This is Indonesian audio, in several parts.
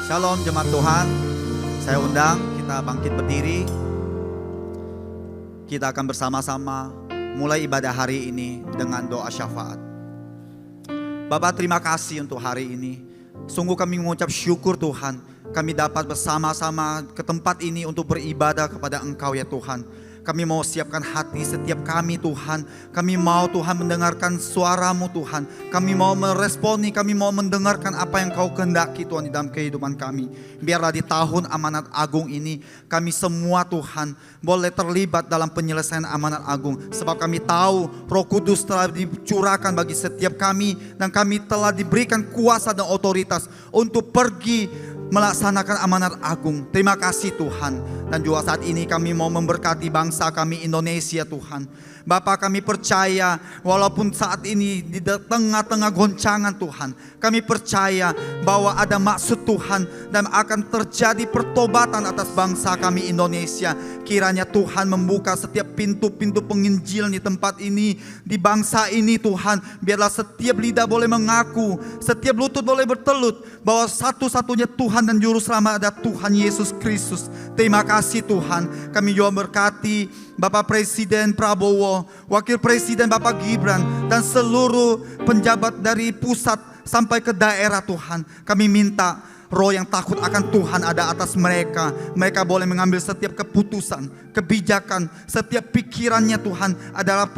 Shalom jemaat Tuhan. Saya undang kita bangkit berdiri. Kita akan bersama-sama mulai ibadah hari ini dengan doa syafaat. Bapak, terima kasih untuk hari ini. Sungguh kami mengucap syukur Tuhan, kami dapat bersama-sama ke tempat ini untuk beribadah kepada Engkau ya Tuhan. Kami mau siapkan hati setiap kami Tuhan. Kami mau Tuhan mendengarkan suara-Mu Tuhan. Kami mau meresponi, kami mau mendengarkan apa yang Kau kehendaki Tuhan di dalam kehidupan kami. Biarlah di tahun amanat agung ini kami semua Tuhan boleh terlibat dalam penyelesaian amanat agung. Sebab kami tahu Roh Kudus telah dicurahkan bagi setiap kami. Dan kami telah diberikan kuasa dan otoritas untuk pergi melaksanakan amanat agung. Terima kasih Tuhan. Dan juga saat ini kami mau memberkati bangsa kami Indonesia Tuhan. Bapak, kami percaya walaupun saat ini di tengah-tengah goncangan Tuhan, kami percaya bahwa ada maksud Tuhan dan akan terjadi pertobatan atas bangsa kami Indonesia. Kiranya Tuhan membuka setiap pintu-pintu penginjilan di tempat ini, di bangsa ini Tuhan. Biarlah setiap lidah boleh mengaku, setiap lutut boleh bertelut bahwa satu-satunya Tuhan dan Juru Selamat ada Tuhan Yesus Kristus. Terima kasih Tuhan. Kami juga berkati Bapak Presiden Prabowo, Wakil Presiden Bapak Gibran, dan seluruh penjabat dari pusat sampai ke daerah Tuhan. Kami minta roh yang takut akan Tuhan ada atas mereka. Mereka boleh mengambil setiap keputusan, kebijakan, setiap pikirannya Tuhan adalah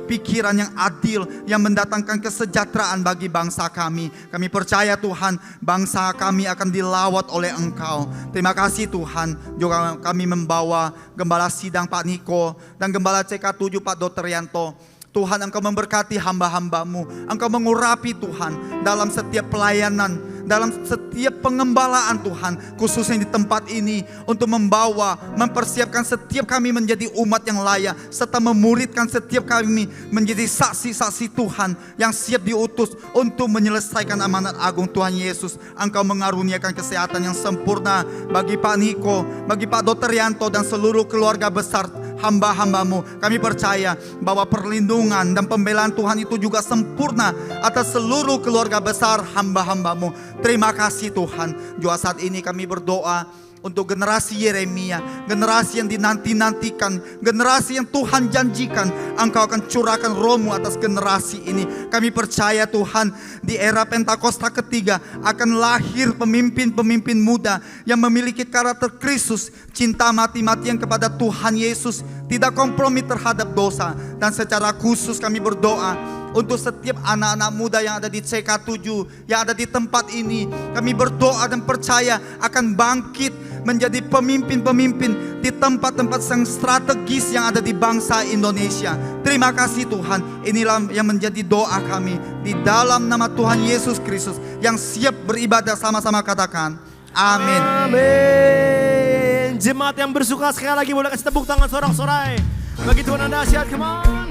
pikiran yang adil, yang mendatangkan kesejahteraan bagi bangsa kami. Kami percaya Tuhan, bangsa kami akan dilawat oleh Engkau. Terima kasih Tuhan. Juga kami membawa Gembala Sidang Pak Niko dan Gembala CK7 Pak Dr. Yanto. Tuhan, Engkau memberkati hamba-hamba-Mu. Engkau mengurapi Tuhan dalam setiap pelayanan, dalam setiap pengembalaan Tuhan, khususnya di tempat ini, untuk membawa, mempersiapkan setiap kami menjadi umat yang layak, serta memuridkan setiap kami menjadi saksi-saksi Tuhan yang siap diutus untuk menyelesaikan amanat agung Tuhan Yesus. Engkau mengaruniakan kesehatan yang sempurna bagi Pak Niko, bagi Pak Dr. Yanto dan seluruh keluarga besar hamba-hamba-Mu. Kami percaya bahwa perlindungan dan pembelaan Tuhan itu juga sempurna atas seluruh keluarga besar hamba-hamba-Mu. Terima kasih Tuhan. Juga saat ini kami berdoa untuk generasi Yeremia, generasi yang dinanti-nantikan, generasi yang Tuhan janjikan Engkau akan curahkan Roh-Mu atas generasi ini. Kami percaya Tuhan, di era Pentakosta ketiga akan lahir pemimpin-pemimpin muda yang memiliki karakter Kristus, cinta mati-matian kepada Tuhan Yesus, tidak kompromi terhadap dosa. Dan secara khusus kami berdoa untuk setiap anak-anak muda yang ada di CK7, yang ada di tempat ini. Kami berdoa dan percaya akan bangkit menjadi pemimpin-pemimpin di tempat-tempat yang strategis yang ada di bangsa Indonesia. Terima kasih Tuhan. Inilah yang menjadi doa kami di dalam nama Tuhan Yesus Kristus yang siap beribadah. Sama-sama katakan amin. Amin. Jemaat yang bersuka sekali lagi boleh kasih tepuk tangan sorak-sorai bagi Tuhan yang dahsyat. Come on.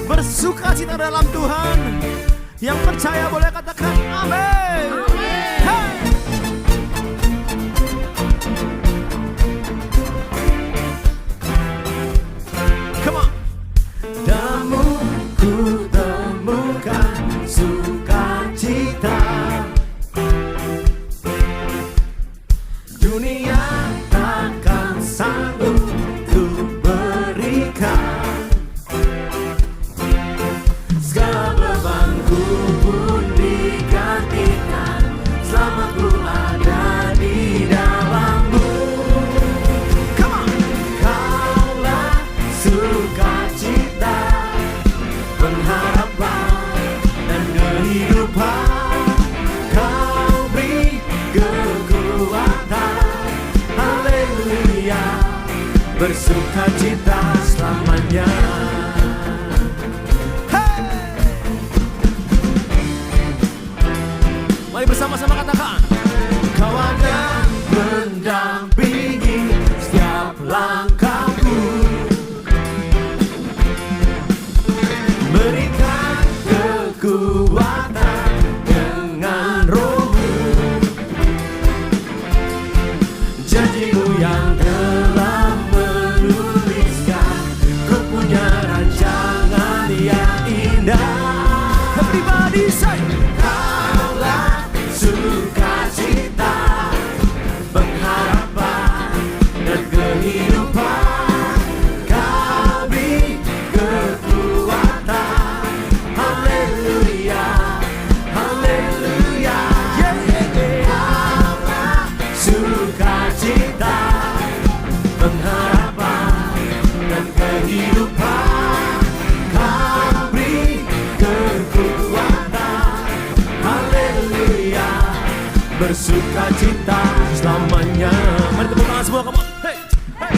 Bersuka cita dalam Tuhan. Yang percaya boleh katakan amin. Hey. Come on. Damu ku temukan sukacita. Dunia takkan sanggup ku berikan. Segala bebanku pun digantikan selama ku ada di dalam-Mu. Come on. Kaulah sukacita, pengharapan dan kehidupan. Kau beri kekuatan, haleluya, bersukacita selamanya. Mari bersama-sama katakan, Kau ada mendampingi setiap langkahku, berikan kekuatan dengan Roh-Mu. Janji-Mu yang telah menuliskan, Ku punya rancangan yang indah. Everybody say, Kaulah sukacita, bersuka cita selamanya. Mari tepuk tangan semua, come on. Hey, hey.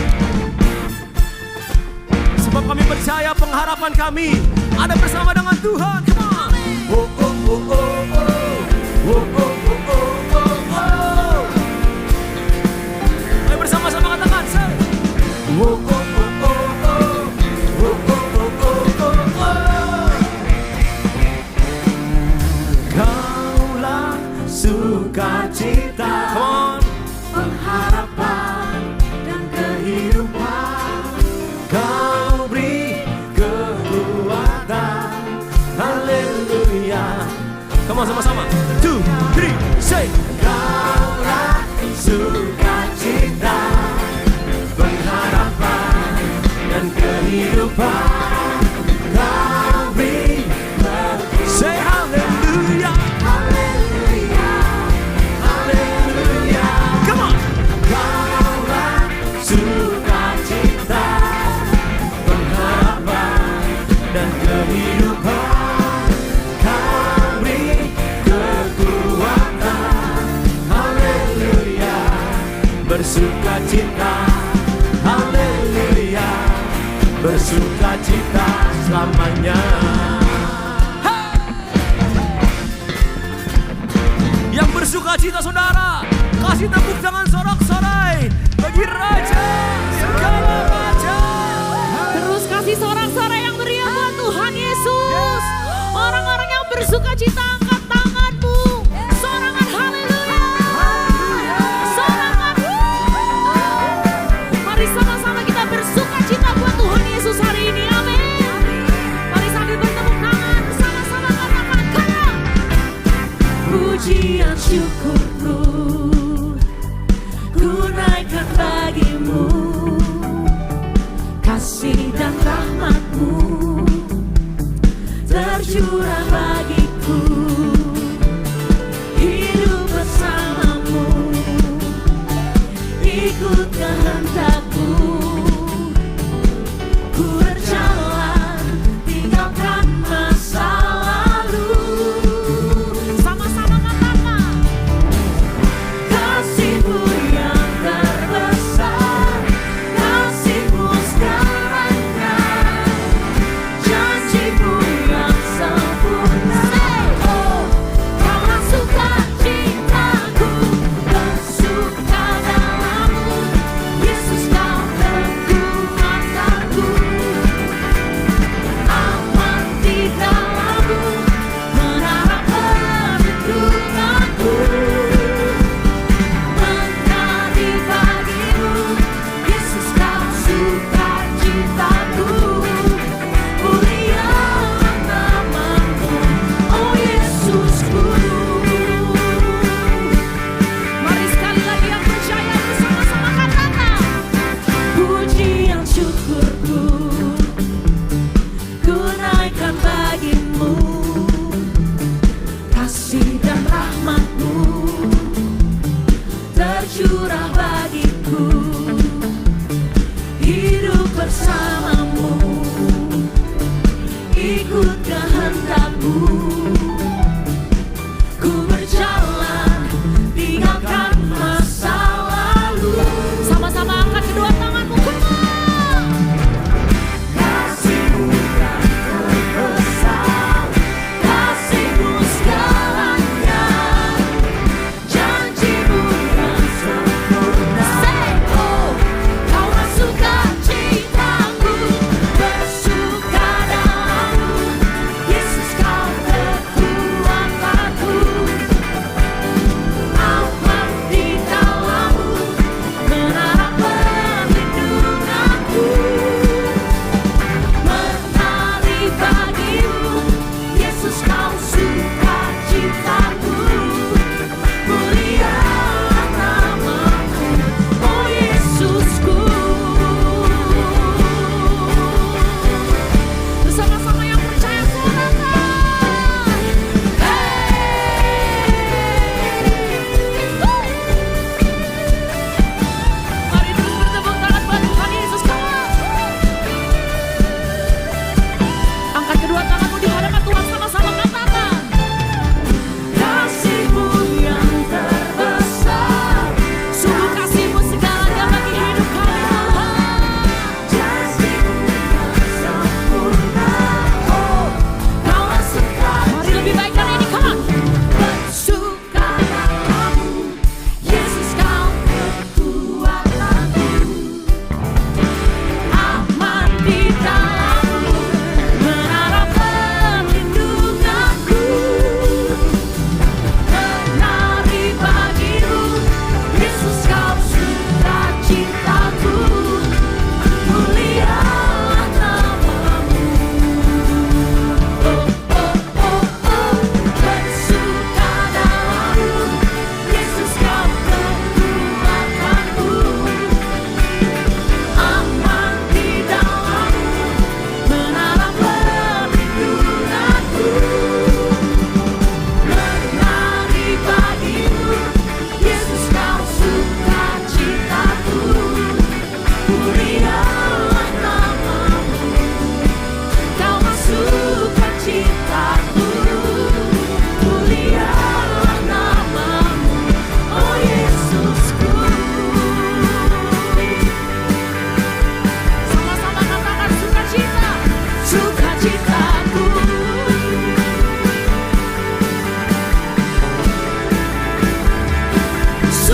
Sebab kami percaya pengharapan kami ada bersama dengan Tuhan. Come on. Oh, oh, oh, oh, oh. Oh, oh, oh, oh, oh, oh. Ayo bersama-sama katakan, say. Oh, oh, oh, oh, oh. Oh, oh, oh, oh, oh, oh. Kaulah sukacita, come on. Pengharapan dan kehidupan. Kau beri kekuatan. Haleluya. Come on sama-sama. 2, 3, say. Kaulah sukacita, pengharapan dan kehidupan. Kau beri kekuatan. Say haleluya. Haleluya. Haleluya. Come on. Kaulah sukacita, pengharapan dan kehidupan. Kau beri kekuatan. Haleluya. Bersukacita. Haleluya. Bersukacita selamanya. Yang bersukacita saudara, kasih tepuk tangan sorak-sorai bagi Raja segala raja. Terus kasih sorak-sorai yang meriah buat Tuhan Yesus. Orang-orang yang bersuka cita, angkat tanganmu. Sorangan haleluya. Sorangan. Mari sama-sama kita bersuka cita buat Tuhan Yesus hari ini. Amin. Mari sambil bertepuk tangan bersama-sama katakan karena pujian syukurku ku naikkan bagimu, kasih dan rahmatmu tercurah bagiku.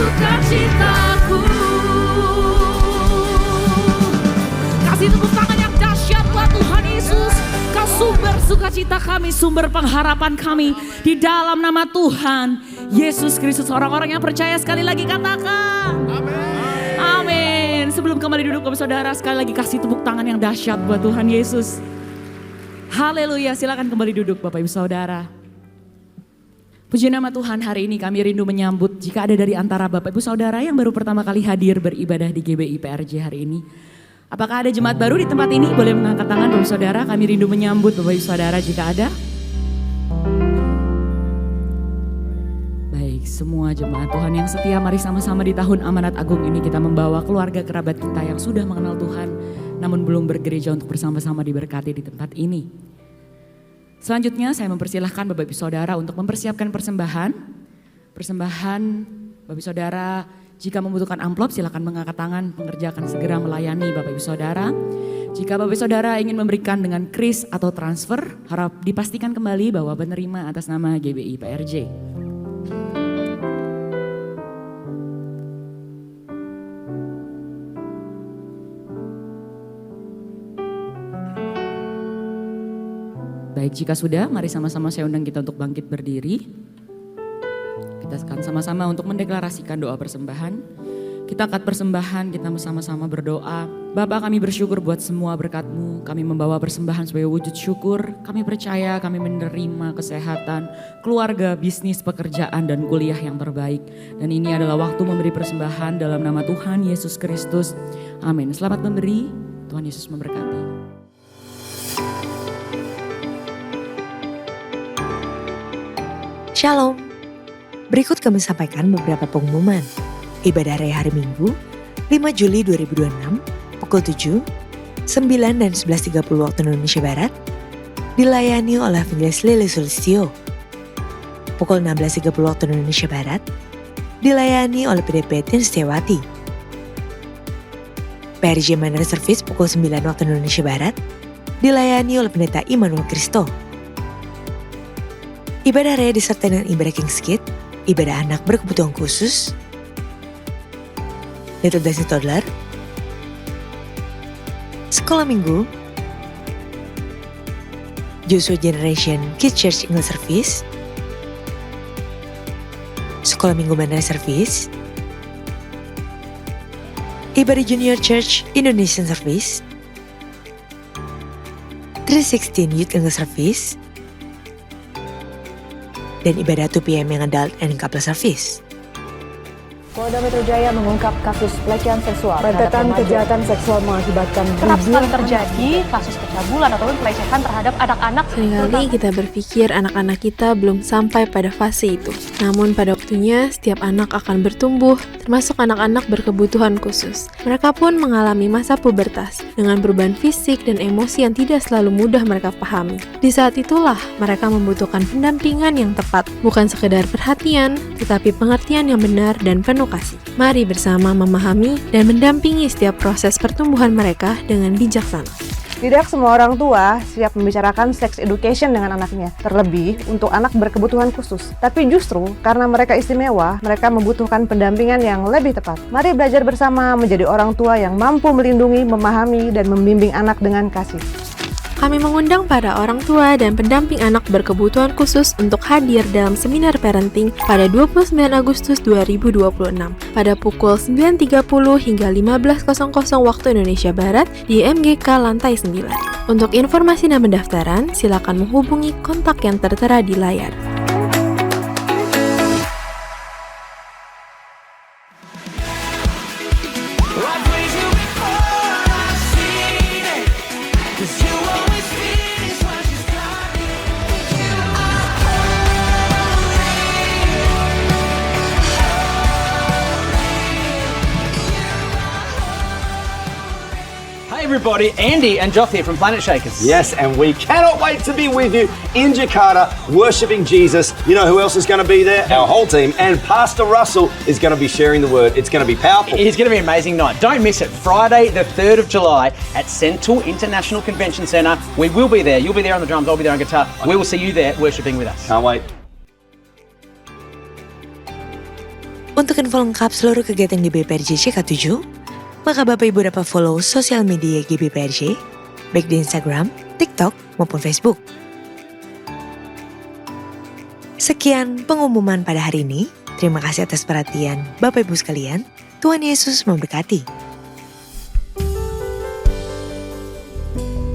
sukacitaku. Kasih tepuk tangan yang dahsyat buat Tuhan Yesus. Kau sumber sukacita kami, sumber pengharapan kami di dalam nama Tuhan Yesus Kristus. Orang-orang yang percaya sekali lagi katakan amin. Sebelum kembali duduk Bapak Saudara, sekali lagi kasih tepuk tangan yang dahsyat buat Tuhan Yesus. Haleluya, silakan kembali duduk Bapak Ibu Saudara. Puji nama Tuhan, hari ini kami rindu menyambut jika ada dari antara Bapak Ibu Saudara yang baru pertama kali hadir beribadah di GBI PRJ hari ini. Apakah ada jemaat baru di tempat ini? Boleh mengangkat tangan Bapak Ibu Saudara, kami rindu menyambut Bapak Ibu Saudara jika ada. Baik, semua jemaat Tuhan yang setia, mari sama-sama di tahun amanat agung ini kita membawa keluarga kerabat kita yang sudah mengenal Tuhan namun belum bergereja untuk bersama-sama diberkati di tempat ini. Selanjutnya saya mempersilahkan Bapak Ibu Saudara untuk mempersiapkan persembahan. Persembahan Bapak Ibu Saudara, jika membutuhkan amplop silakan mengangkat tangan, pengerja akan segera melayani Bapak Ibu Saudara. Jika Bapak Ibu Saudara ingin memberikan dengan kris atau transfer, harap dipastikan kembali bahwa penerima atas nama GBI PRJ. Baik, jika sudah, mari sama-sama saya undang kita untuk bangkit berdiri. Kita akan sama-sama untuk mendeklarasikan doa persembahan. Kita angkat persembahan, kita bersama-sama berdoa. Bapa, kami bersyukur buat semua berkat-Mu. Kami membawa persembahan sebagai wujud syukur. Kami percaya kami menerima kesehatan, keluarga, bisnis, pekerjaan, dan kuliah yang terbaik. Dan ini adalah waktu memberi persembahan dalam nama Tuhan Yesus Kristus. Amin. Selamat memberi, Tuhan Yesus memberkati. Shalom. Berikut kami sampaikan beberapa pengumuman. Ibadah raya hari Minggu, 5 Juli 2026, pukul 7, 9 dan 11.30 waktu Indonesia Barat, dilayani oleh Evangelis Lili Sulistyo. Pukul 16.30 waktu Indonesia Barat, dilayani oleh PDP Tin Setiawati. PRJ Manor Service pukul 9 waktu Indonesia Barat, dilayani oleh Pendeta Immanuel Kristo. Ibadah raya disertai dengan ibadah King's Kids, ibadah anak berkebutuhan khusus, Little Dancing Toddler, sekolah minggu, Joshua Generation Kids Church English Service, sekolah minggu Manor Service, ibadah Junior Church Indonesian Service, 316 Youth English Service, dan ibadah 2 PM yang adult and couple service. Polda Metro Jaya mengungkap kasus pelecehan seksual. Rentetan kejahatan seksual mengakibatkan kerap sekali terjadi kasus pencabulan ataupun pelecehan terhadap anak-anak. Seringkali kita berpikir anak-anak kita belum sampai pada fase itu. Namun pada waktunya setiap anak akan bertumbuh, termasuk anak-anak berkebutuhan khusus. Mereka pun mengalami masa pubertas dengan perubahan fisik dan emosi yang tidak selalu mudah mereka pahami. Di saat itulah mereka membutuhkan pendampingan yang tepat, bukan sekedar perhatian, tetapi pengertian yang benar dan penuh kasih. Mari bersama memahami dan mendampingi setiap proses pertumbuhan mereka dengan bijaksana. Tidak semua orang tua siap membicarakan sex education dengan anaknya, terlebih untuk anak berkebutuhan khusus. Tapi justru karena mereka istimewa, mereka membutuhkan pendampingan yang lebih tepat. Mari belajar bersama menjadi orang tua yang mampu melindungi, memahami, dan membimbing anak dengan kasih. Kami mengundang para orang tua dan pendamping anak berkebutuhan khusus untuk hadir dalam seminar parenting pada 29 Agustus 2026 pada pukul 9.30 hingga 15.00 waktu Indonesia Barat di MGK lantai 9. Untuk informasi dan pendaftaran, silakan menghubungi kontak yang tertera di layar. Everybody, Andy and Joth here from Planet Shakers. Yes, and we cannot wait to be with you in Jakarta, worshipping Jesus. You know who else is going to be there? Our whole team, and Pastor Russell is going to be sharing the word. It's going to be powerful. It's going to be an amazing night. Don't miss it. Friday, the 3rd of July at Central International Convention Centre. We will be there. You'll be there on the drums. I'll be there on guitar. We will see you there worshipping with us. Can't wait. Untuk info lengkap seluruh kegiatan GBPRJ CK7, maka Bapak Ibu dapat follow sosial media GBPRJ, baik di Instagram, TikTok, maupun Facebook. Sekian pengumuman pada hari ini. Terima kasih atas perhatian Bapak Ibu sekalian. Tuhan Yesus memberkati.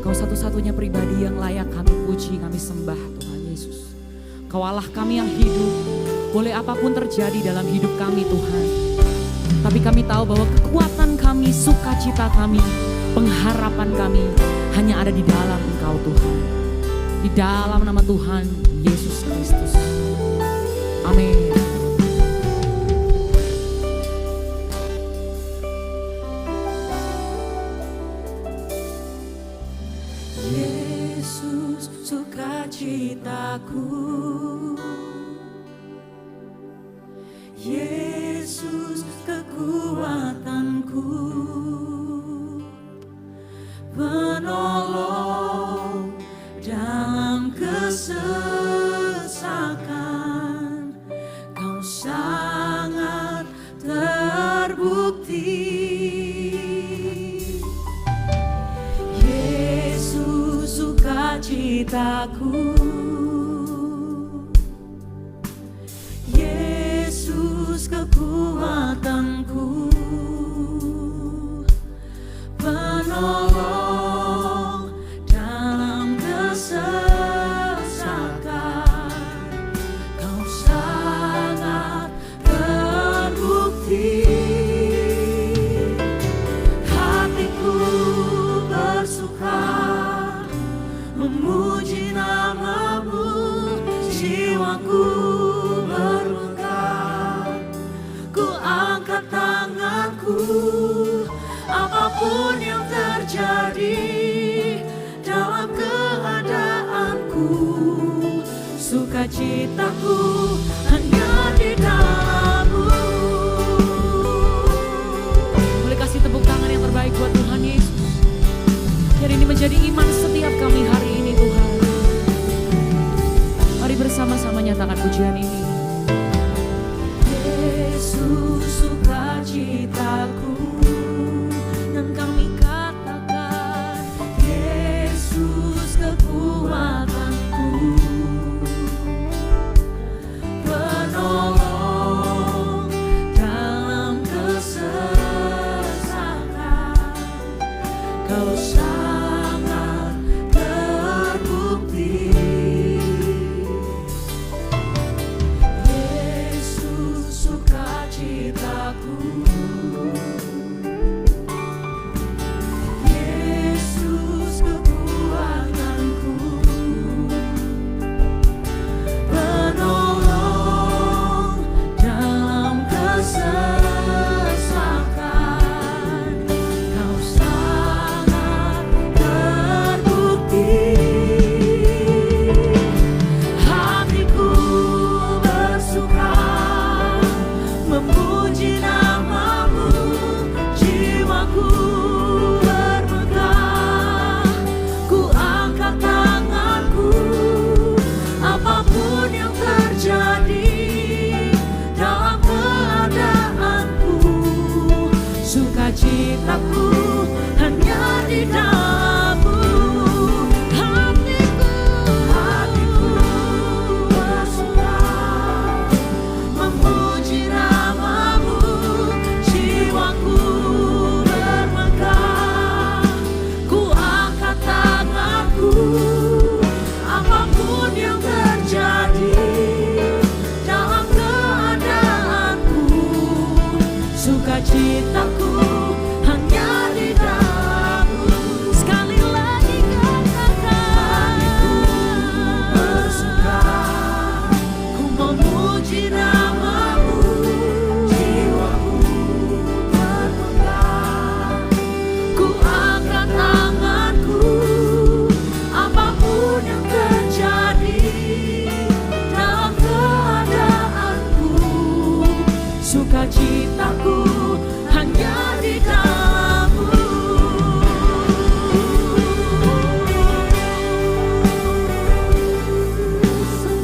Kau satu-satunya pribadi yang layak kami puji, kami sembah Tuhan Yesus. Kau Allah kami yang hidup, boleh apapun terjadi dalam hidup kami Tuhan. Tapi kami tahu bahwa kekuatan kami, sukacita kami, pengharapan kami hanya ada di dalam Engkau Tuhan. Di dalam nama Tuhan Yesus Kristus. Amin. Yesus sukacitaku, Yesus kekuatanku, penolong dalam kesesakan, Kau sangat terbukti. Yesus sukacitaku, Yesus kekuatanku, penolong dalam kesesakan, Kau sangat terbukti. Hatiku bersuka memuji nama-Mu, jiwaku bermegah. Ku angkat tanganku, apapun yang terjadi dalam keadaanku, sukacitaku hanya di dalam-Mu. Boleh kasih tepuk tangan yang terbaik buat Tuhan Yesus. Biar ini menjadi iman setiap kami hari ini Tuhan. Mari bersama-sama nyatakan pujian ini. Yesus sukacitaku, dan kami katakan Yesus kekuatanku, penolong dalam kesesakan, Kau sangat terbukti. Yesus sukacitaku, Yesus kekuatanku, penolong dalam kesesakan, Kau sangat terbukti. Hatiku bersuka memuji nama-Mu, jiwaku bermegah. Ku angkat tanganku, apapun yang terjadi dalam keadaanku, sukacitaku hanya di dalam-Mu. Hatiku bersuka memuji nama-Mu, jiwaku bermegah. Ku angkat tanganku, apapun yang terjadi dalam keadaanku, sukacitaku hanya di dalam-Mu. Sekali lagi katakan, hatiku bersuka, ku memuji nama-Mu, jiwaku bermegah. Ku angkat tanganku, apapun yang terjadi dalam keadaanku, sukacitaku hanya di dalam-Mu.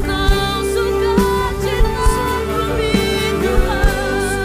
Kau sukacitaku di Tuhan.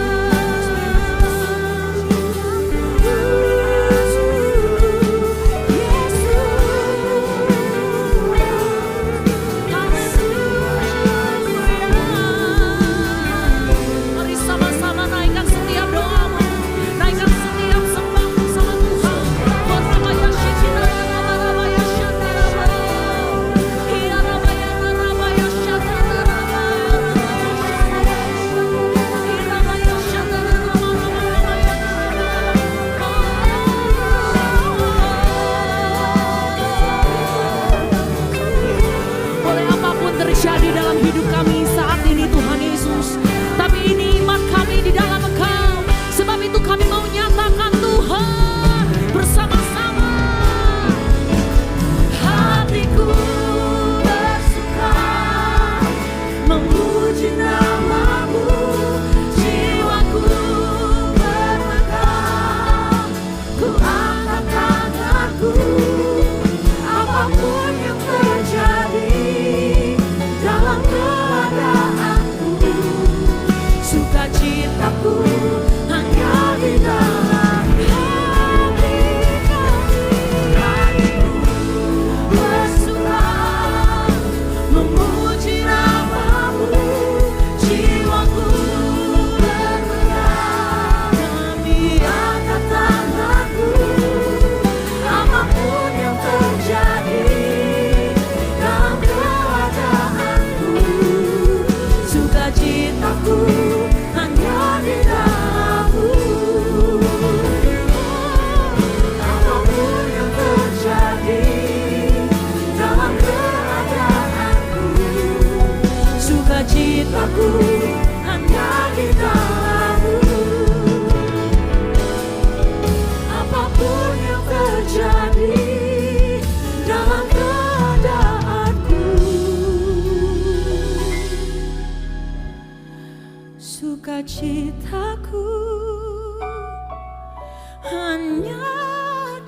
hanya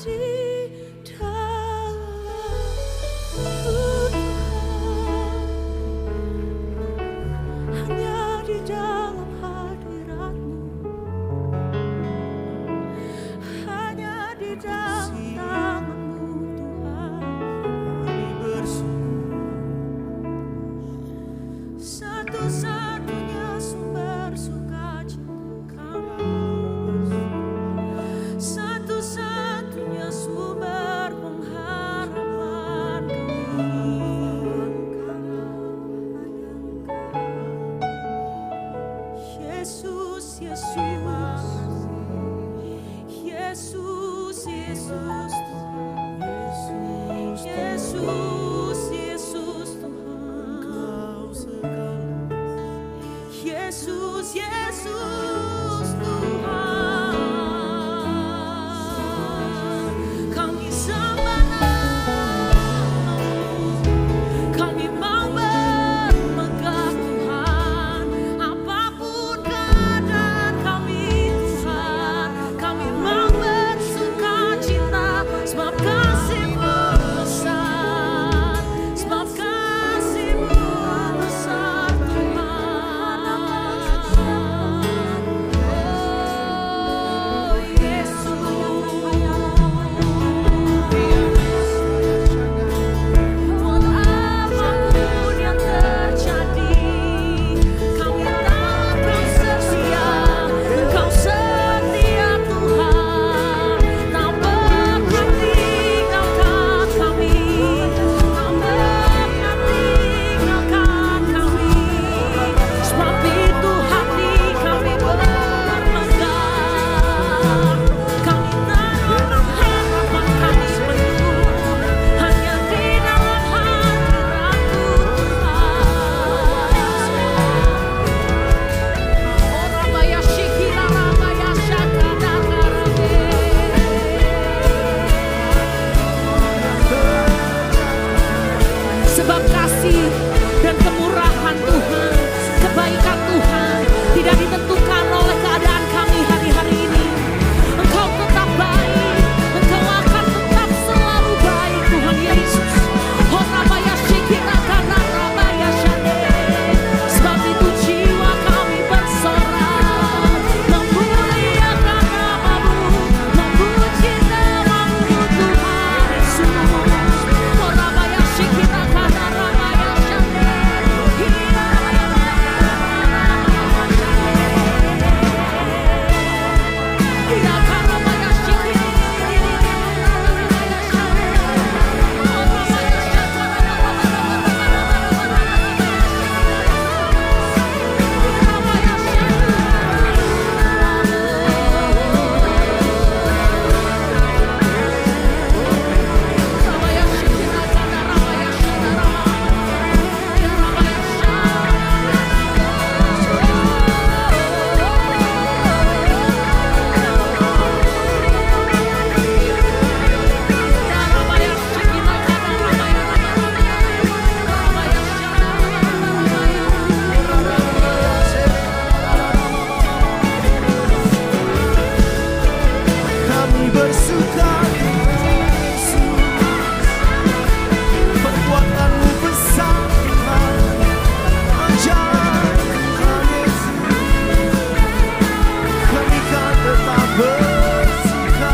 di dalam hadirat-Mu, hanya di dalam tangan-Mu Tuhan. Kami bersyukur, satu-satunya sumber sukacita kami, satu-satunya sumber pengharapan kami. Yesus, Yesus, Yesus, Yesus, Yesus, Yesus Tuhan, Yesus, Yesus Tuhan, kami sembah Namamu, kami mau bermegah Tuhan, apapun keadaan kami Tuhan, kami mau bersukacita sebab kasih-Mu besar, sebab kasih-Mu besar Tuhan. Oh Yesus, buat apapun yang terjadi, kami tahu Engkau setia, Engkau setia Tuhan, tak pernah tinggalkan kami, tak pernah tinggalkan kami. Sebab itu hati kami bermegah, kami taruh harapan kami penuh hanya di dalam hadirat-Mu Tuhan. Oh Rabaya Shikila Rabaya Shakada Karabe, sebab kasih dan kemurahan Tuhan, kebaikan Tuhan tidak ditentukan oleh keadaan kami hari-hari ini. Engkau tetap baik, Engkau akan tetap selalu baik Tuhan Yesus. Oh Rabaya Shikila Kana Rabaya Shade, sebab itu jiwa kami bersorak, memuliakan Namamu, memuji Namamu Tuhan Yesus. Oh Rabaya Shikila Kana Rabaya Shade, Kami bersuka Yesus, perbuatan-Mu besar Tuhan, ajaib Tuhan Yesus, kami kan tetap bersuka.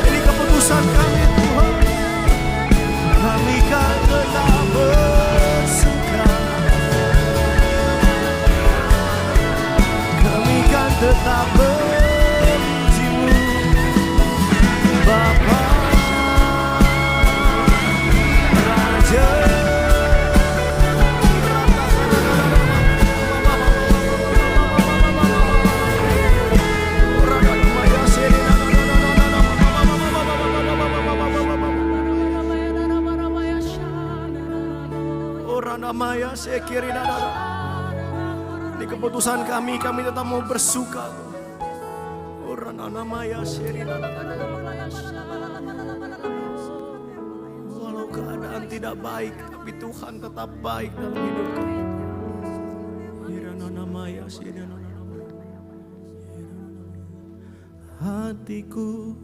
Ini keputusan kami Tuhan, kami kan tetap bersuka, kami kan tetap memuji-Mu Bapa Raja. Ini keputusan kami tetap mau bersuka. Walau keadaan tidak baik, tapi Tuhan tetap baik dalam hidup kami. Hatiku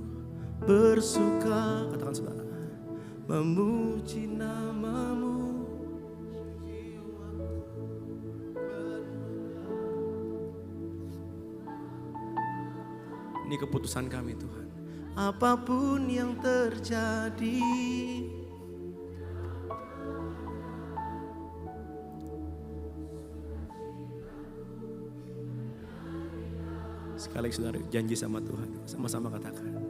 bersuka, katakan saudara, memuji namamu. Ini keputusan kami Tuhan. Apapun yang terjadi, sekali saudara janji sama Tuhan, sama-sama katakan,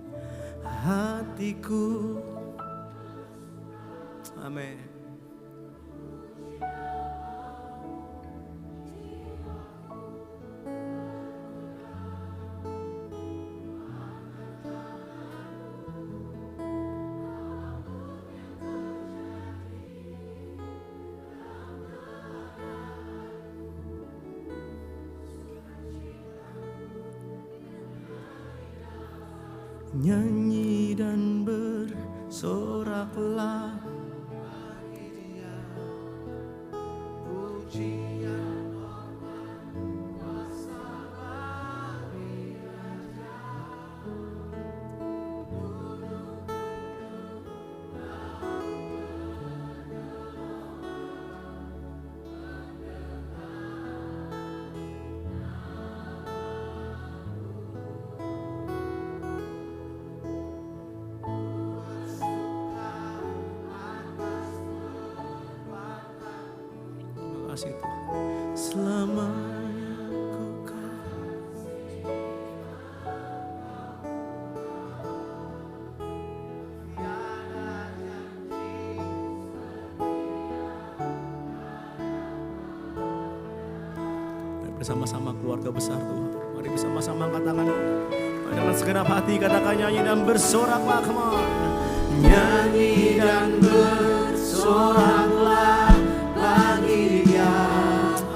hatiku, amin. Nyanyi dan bersoraklah bagi Dia, pujian hormat kuasa bagi Raja. Kasih Tuhan, selamanya ku kasih. Mari bersama-sama keluarga besar Tuhan, mari bersama-sama katakan dengan segenap hati, katakan nyanyi dan bersoraklah, come on. Nyanyi dan bersoraklah bagi Dia,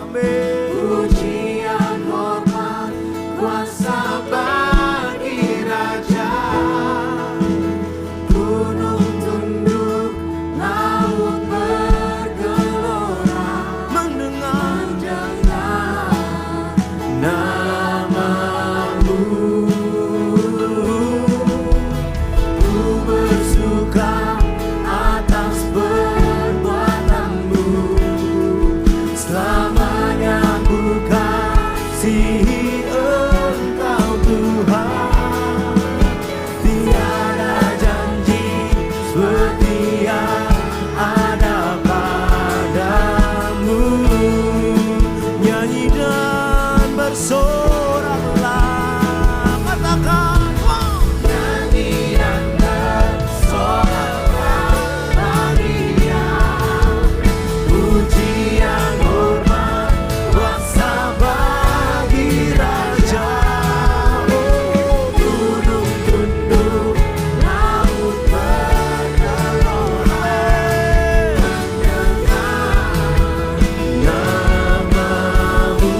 amin. Pujian hormat kuasa bagi Raja. Gunung tunduk, laut bergelora, mendengar namamu. Ku bersuka atas perbuatanmu, selamanya ku kasihi Engkau Tuhan. Tiada janji setia ada padamu. Nyanyi dan bersoraklah, katakan nyanyi dan bersoraklah bagi Dia, pujian hormat kuasa bagi Raja. Gunung tunduk, laut bergelora, mendengar namamu.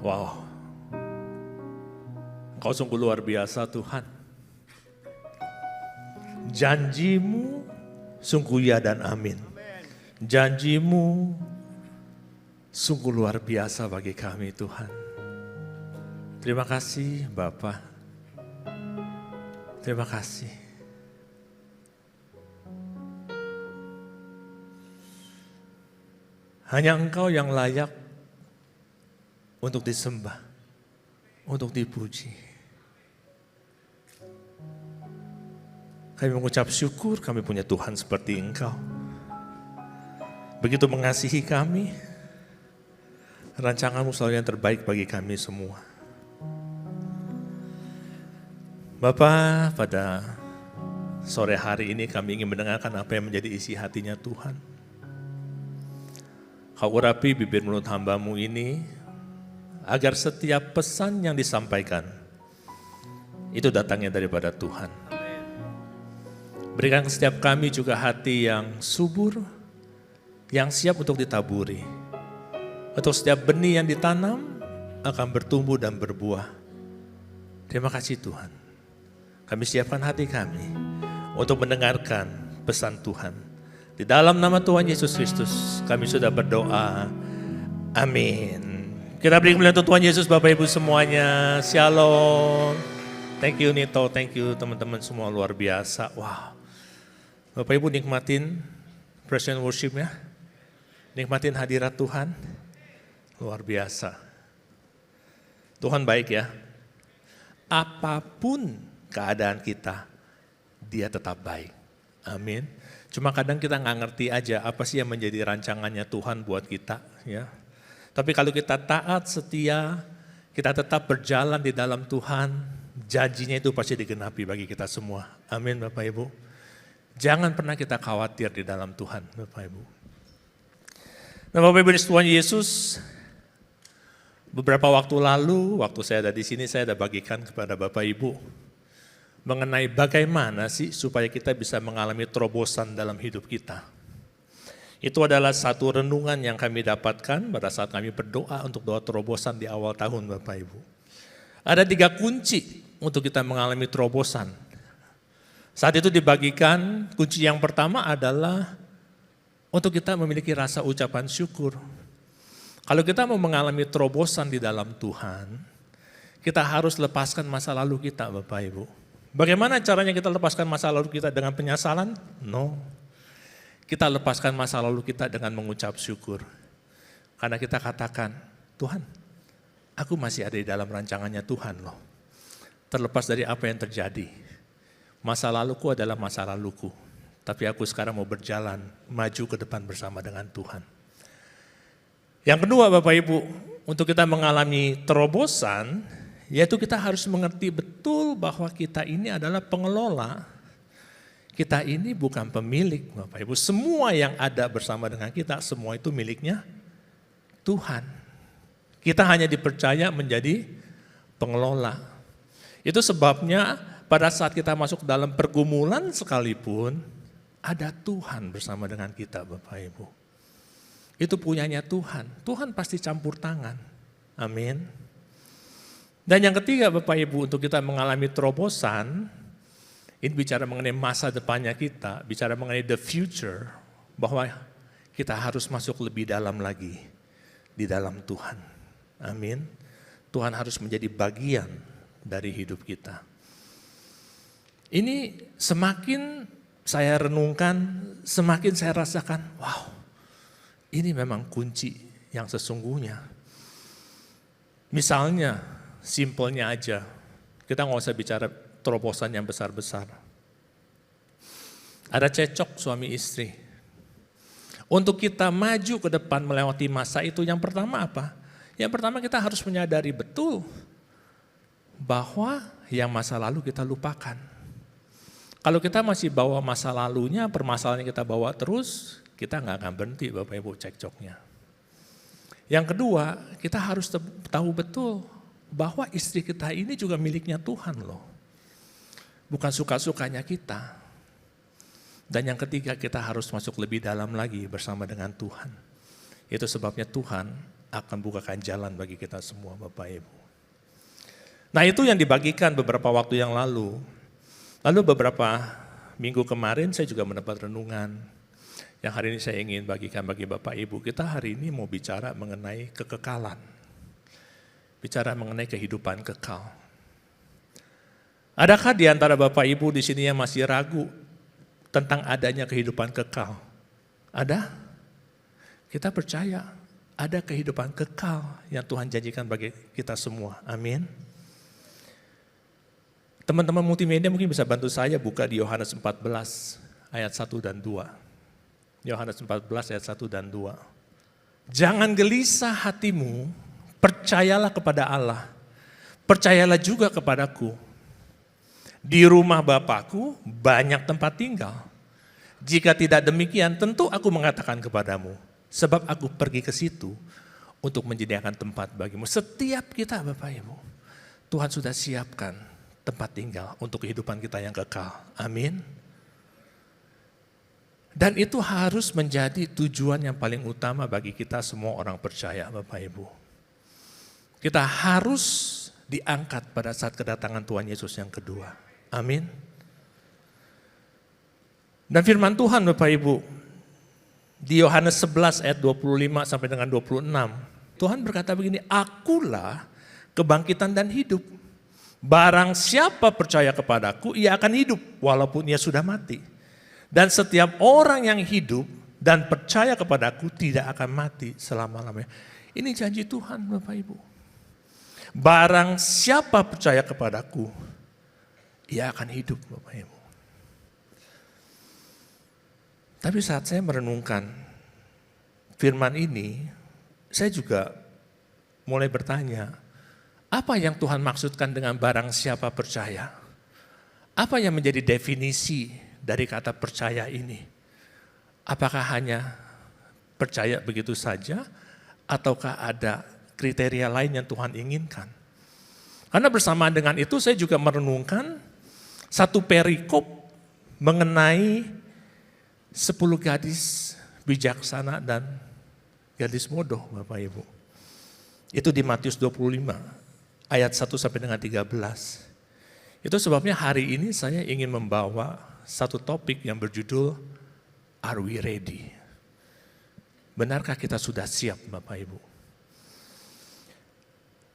Wow, Engkau sungguh luar biasa Tuhan. Janjimu sungguh ya dan amin. Janjimu sungguh luar biasa bagi kami Tuhan. Terima kasih Bapa. Terima kasih. Hanya Engkau yang layak untuk disembah, untuk dipuji. Kami mengucap syukur kami punya Tuhan seperti Engkau. Begitu mengasihi kami, rancangan-Mu selalu yang terbaik bagi kami semua. Bapa, pada sore hari ini kami ingin mendengarkan apa yang menjadi isi hatinya Tuhan. Kau urapi bibir mulut hamba-Mu ini, agar setiap pesan yang disampaikan, itu datangnya daripada Tuhan. Berikan ke setiap kami juga hati yang subur, yang siap untuk ditaburi. Untuk setiap benih yang ditanam, akan bertumbuh dan berbuah. Terima kasih Tuhan. Kami siapkan hati kami untuk mendengarkan pesan Tuhan. Di dalam nama Tuhan Yesus Kristus, kami sudah berdoa. Amin. Kita beri kemuliaan untuk Tuhan Yesus, Bapak Ibu semuanya. Shalom. Thank you Nito, thank you teman-teman semua, luar biasa. Wow. Bapak Ibu nikmatin present worship ya. Nikmatin hadirat Tuhan. Luar biasa. Tuhan baik ya. Apapun keadaan kita, Dia tetap baik. Amin. Cuma kadang kita nggak ngerti aja apa sih yang menjadi rancangannya Tuhan buat kita ya. Tapi kalau kita taat, setia, kita tetap berjalan di dalam Tuhan, janjinya itu pasti digenapi bagi kita semua. Amin Bapak Ibu. Jangan pernah kita khawatir di dalam Tuhan Bapak Ibu. Nah Bapak Ibu, Tuhan Yesus, beberapa waktu lalu, waktu saya ada di sini, saya ada bagikan kepada Bapak Ibu mengenai bagaimana sih supaya kita bisa mengalami terobosan dalam hidup kita. Itu adalah satu renungan yang kami dapatkan pada saat kami berdoa untuk doa terobosan di awal tahun Bapak Ibu. Ada 3 kunci untuk kita mengalami terobosan. Saat itu dibagikan, kunci yang pertama adalah untuk kita memiliki rasa ucapan syukur. Kalau kita mau mengalami terobosan di dalam Tuhan, kita harus lepaskan masa lalu kita Bapak Ibu. Bagaimana caranya kita lepaskan masa lalu kita dengan penyesalan? No. Kita lepaskan masa lalu kita dengan mengucap syukur. Karena kita katakan, Tuhan, aku masih ada di dalam rancangannya Tuhan loh. Terlepas dari apa yang terjadi. Masa laluku adalah masa laluku. Tapi aku sekarang mau berjalan, maju ke depan bersama dengan Tuhan. Yang kedua Bapak Ibu, untuk kita mengalami terobosan, yaitu kita harus mengerti betul bahwa kita ini adalah pengelola. Kita ini bukan pemilik Bapak Ibu. Semua yang ada bersama dengan kita, semua itu miliknya Tuhan. Kita hanya dipercaya menjadi pengelola. Itu sebabnya pada saat kita masuk dalam pergumulan sekalipun, ada Tuhan bersama dengan kita Bapak Ibu. Itu punyanya Tuhan. Tuhan pasti campur tangan. Amin. Dan yang ketiga Bapak Ibu, untuk kita mengalami terobosan, ini bicara mengenai masa depannya kita, bicara mengenai the future, bahwa kita harus masuk lebih dalam lagi di dalam Tuhan. Amin. Tuhan harus menjadi bagian dari hidup kita. Ini semakin saya renungkan, semakin saya rasakan, wow, ini memang kunci yang sesungguhnya. Misalnya, simpelnya aja, kita nggak usah bicara terobosan yang besar-besar. Ada cecok suami istri. Untuk kita maju ke depan melewati masa itu, yang pertama apa? Yang pertama kita harus menyadari betul bahwa yang masa lalu kita lupakan. Kalau kita masih bawa masa lalunya, permasalahan yang kita bawa terus, kita nggak akan berhenti Bapak Ibu cekcoknya. Yang kedua, kita harus tahu betul bahwa istri kita ini juga miliknya Tuhan loh. Bukan suka-sukanya kita. Dan yang ketiga, kita harus masuk lebih dalam lagi bersama dengan Tuhan. Itu sebabnya Tuhan akan bukakan jalan bagi kita semua Bapak Ibu. Nah itu yang dibagikan beberapa waktu yang lalu. Lalu beberapa minggu kemarin saya juga mendapat renungan. Yang hari ini saya ingin bagikan bagi Bapak Ibu. Kita hari ini mau bicara mengenai kekekalan. Bicara mengenai kehidupan kekal. Adakah di antara Bapak Ibu di sini yang masih ragu tentang adanya kehidupan kekal? Ada? Kita percaya ada kehidupan kekal yang Tuhan janjikan bagi kita semua. Amin. Teman-teman multimedia mungkin bisa bantu saya buka di Yohanes 14 ayat 1 dan 2. Yohanes 14 ayat 1 dan 2. Jangan gelisah hatimu, percayalah kepada Allah. Percayalah juga kepadaku. Di rumah Bapakku banyak tempat tinggal. Jika tidak demikian, tentu aku mengatakan kepadamu, sebab aku pergi ke situ untuk menyediakan tempat bagimu. Setiap kita Bapak Ibu, Tuhan sudah siapkan tempat tinggal untuk kehidupan kita yang kekal. Amin. Dan itu harus menjadi tujuan yang paling utama bagi kita semua orang percaya Bapak Ibu. Kita harus diangkat pada saat kedatangan Tuhan Yesus yang kedua. Amin. Dan firman Tuhan Bapak Ibu, di Yohanes 11 ayat 25 sampai dengan 26, Tuhan berkata begini, akulah kebangkitan dan hidup. Barang siapa percaya kepadaku, ia akan hidup walaupun ia sudah mati. Dan setiap orang yang hidup dan percaya kepadaku tidak akan mati selama-lamanya. Ini janji Tuhan Bapak Ibu. Barang siapa percaya kepadaku, ia akan hidup Bapak Ibu. Tapi saat saya merenungkan firman ini, saya juga mulai bertanya, apa yang Tuhan maksudkan dengan barang siapa percaya? Apa yang menjadi definisi dari kata percaya ini? Apakah hanya percaya begitu saja? Ataukah ada kriteria lain yang Tuhan inginkan? Karena bersamaan dengan itu saya juga merenungkan satu perikop mengenai 10 gadis bijaksana dan gadis bodoh Bapak Ibu. Itu di Matius 25 ayat 1 sampai dengan 13. Itu sebabnya hari ini saya ingin membawa satu topik yang berjudul Are we ready? Benarkah kita sudah siap Bapak Ibu?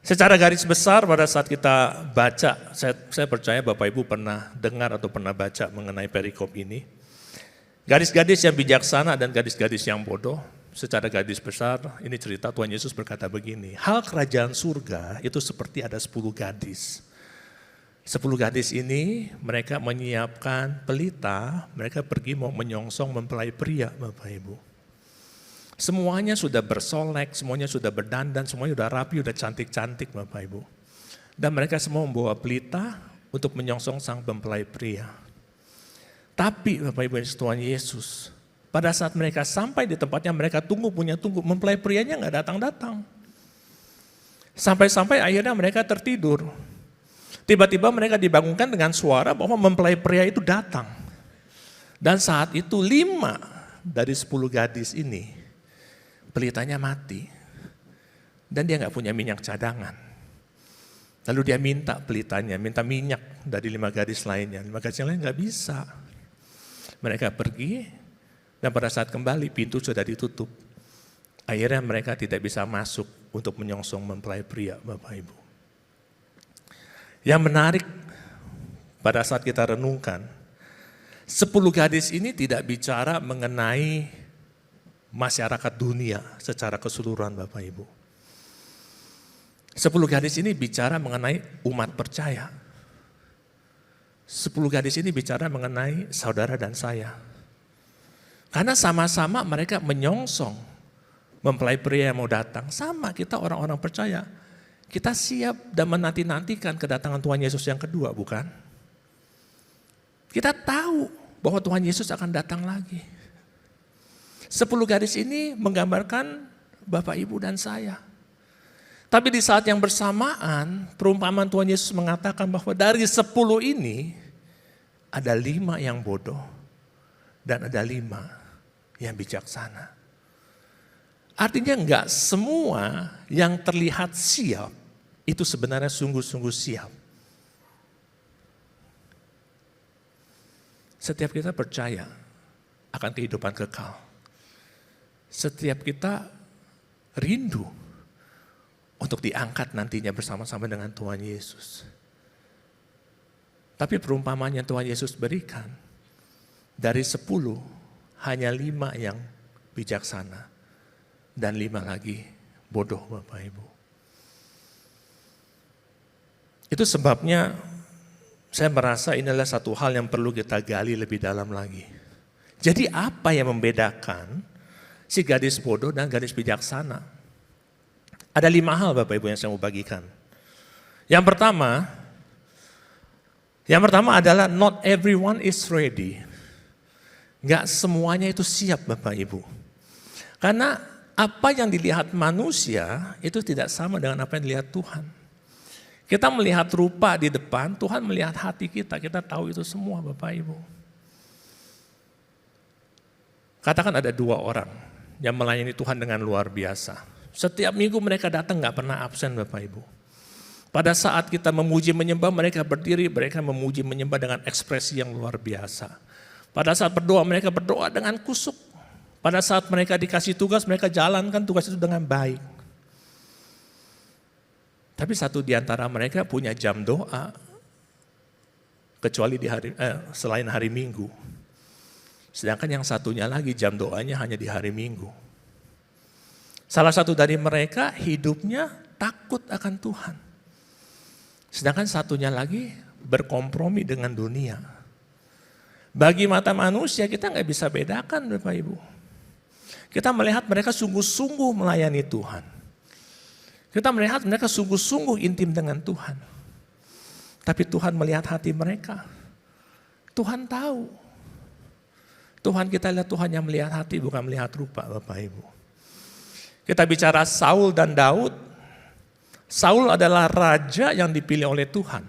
Secara garis besar pada saat kita baca, saya percaya Bapak Ibu pernah dengar atau pernah baca mengenai perikop ini. Gadis-gadis yang bijaksana dan gadis-gadis yang bodoh, secara garis besar ini cerita Tuhan Yesus berkata begini, hal kerajaan surga itu seperti ada 10 gadis. 10 gadis ini mereka menyiapkan pelita, mereka pergi mau menyongsong mempelai pria Bapak Ibu. Semuanya sudah bersolek, semuanya sudah berdandan, semuanya sudah rapi, sudah cantik-cantik Bapak Ibu. Dan mereka semua membawa pelita untuk menyongsong sang mempelai pria. Tapi Bapak Ibu Tuhan Yesus, pada saat mereka sampai di tempatnya mereka tunggu, mempelai prianya nggak datang-datang. Sampai-sampai akhirnya mereka tertidur. Tiba-tiba mereka dibangunkan dengan suara bahwa mempelai pria itu datang. Dan saat itu 5 dari 10 gadis ini, pelitanya mati. Dan dia nggak punya minyak cadangan. Lalu dia minta pelitanya, minta minyak dari 5 gadis lainnya. 5 gadis yang lain nggak bisa. Mereka pergi dan pada saat kembali pintu sudah ditutup. Akhirnya mereka tidak bisa masuk untuk menyongsong mempelai pria Bapak Ibu. Yang menarik pada saat kita renungkan, 10 gadis ini tidak bicara mengenai masyarakat dunia secara keseluruhan Bapak Ibu. 10 gadis ini bicara mengenai umat percaya. 10 gadis ini bicara mengenai saudara dan saya. Karena sama-sama mereka menyongsong mempelai pria yang mau datang. Sama kita orang-orang percaya. Kita siap dan menanti-nantikan kedatangan Tuhan Yesus yang kedua, bukan? Kita tahu bahwa Tuhan Yesus akan datang lagi. 10 gadis ini menggambarkan Bapak, Ibu, dan saya. Tapi di saat yang bersamaan, perumpamaan Tuhan Yesus mengatakan bahwa dari 10 ini, ada 5 yang bodoh, dan ada 5 yang bijaksana. Artinya enggak semua yang terlihat siap itu sebenarnya sungguh-sungguh siap. Setiap kita percaya akan kehidupan kekal. Setiap kita rindu untuk diangkat nantinya bersama-sama dengan Tuhan Yesus. Tapi perumpamaan yang Tuhan Yesus berikan, dari 10, hanya 5 yang bijaksana. Dan 5 lagi bodoh, Bapak Ibu. Itu sebabnya saya merasa ini adalah satu hal yang perlu kita gali lebih dalam lagi. Jadi apa yang membedakan si gadis bodoh dan gadis bijaksana? Ada 5 hal Bapak Ibu yang saya mau bagikan. Yang pertama adalah not everyone is ready. Gak semuanya itu siap Bapak Ibu. Karena apa yang dilihat manusia itu tidak sama dengan apa yang dilihat Tuhan. Kita melihat rupa di depan, Tuhan melihat hati kita. Kita tahu itu semua Bapak Ibu. Katakan ada 2 orang yang melayani Tuhan dengan luar biasa. Setiap minggu mereka datang gak pernah absen Bapak Ibu. Pada saat kita memuji menyembah, mereka berdiri, mereka memuji menyembah dengan ekspresi yang luar biasa. Pada saat berdoa, mereka berdoa dengan kusuk. Pada saat mereka dikasih tugas, mereka jalankan tugas itu dengan baik. Tapi satu di antara mereka punya jam doa, kecuali selain hari Minggu. Sedangkan yang satunya lagi jam doanya hanya di hari Minggu. Salah satu dari mereka hidupnya takut akan Tuhan. Sedangkan satunya lagi berkompromi dengan dunia. Bagi mata manusia kita nggak bisa bedakan Bapak Ibu. Kita melihat mereka sungguh-sungguh melayani Tuhan. Kita melihat mereka sungguh-sungguh intim dengan Tuhan. Tapi Tuhan melihat hati mereka. Tuhan tahu. Tuhan kita lihat Tuhan yang melihat hati bukan melihat rupa Bapak Ibu. Kita bicara Saul dan Daud. Saul adalah raja yang dipilih oleh Tuhan.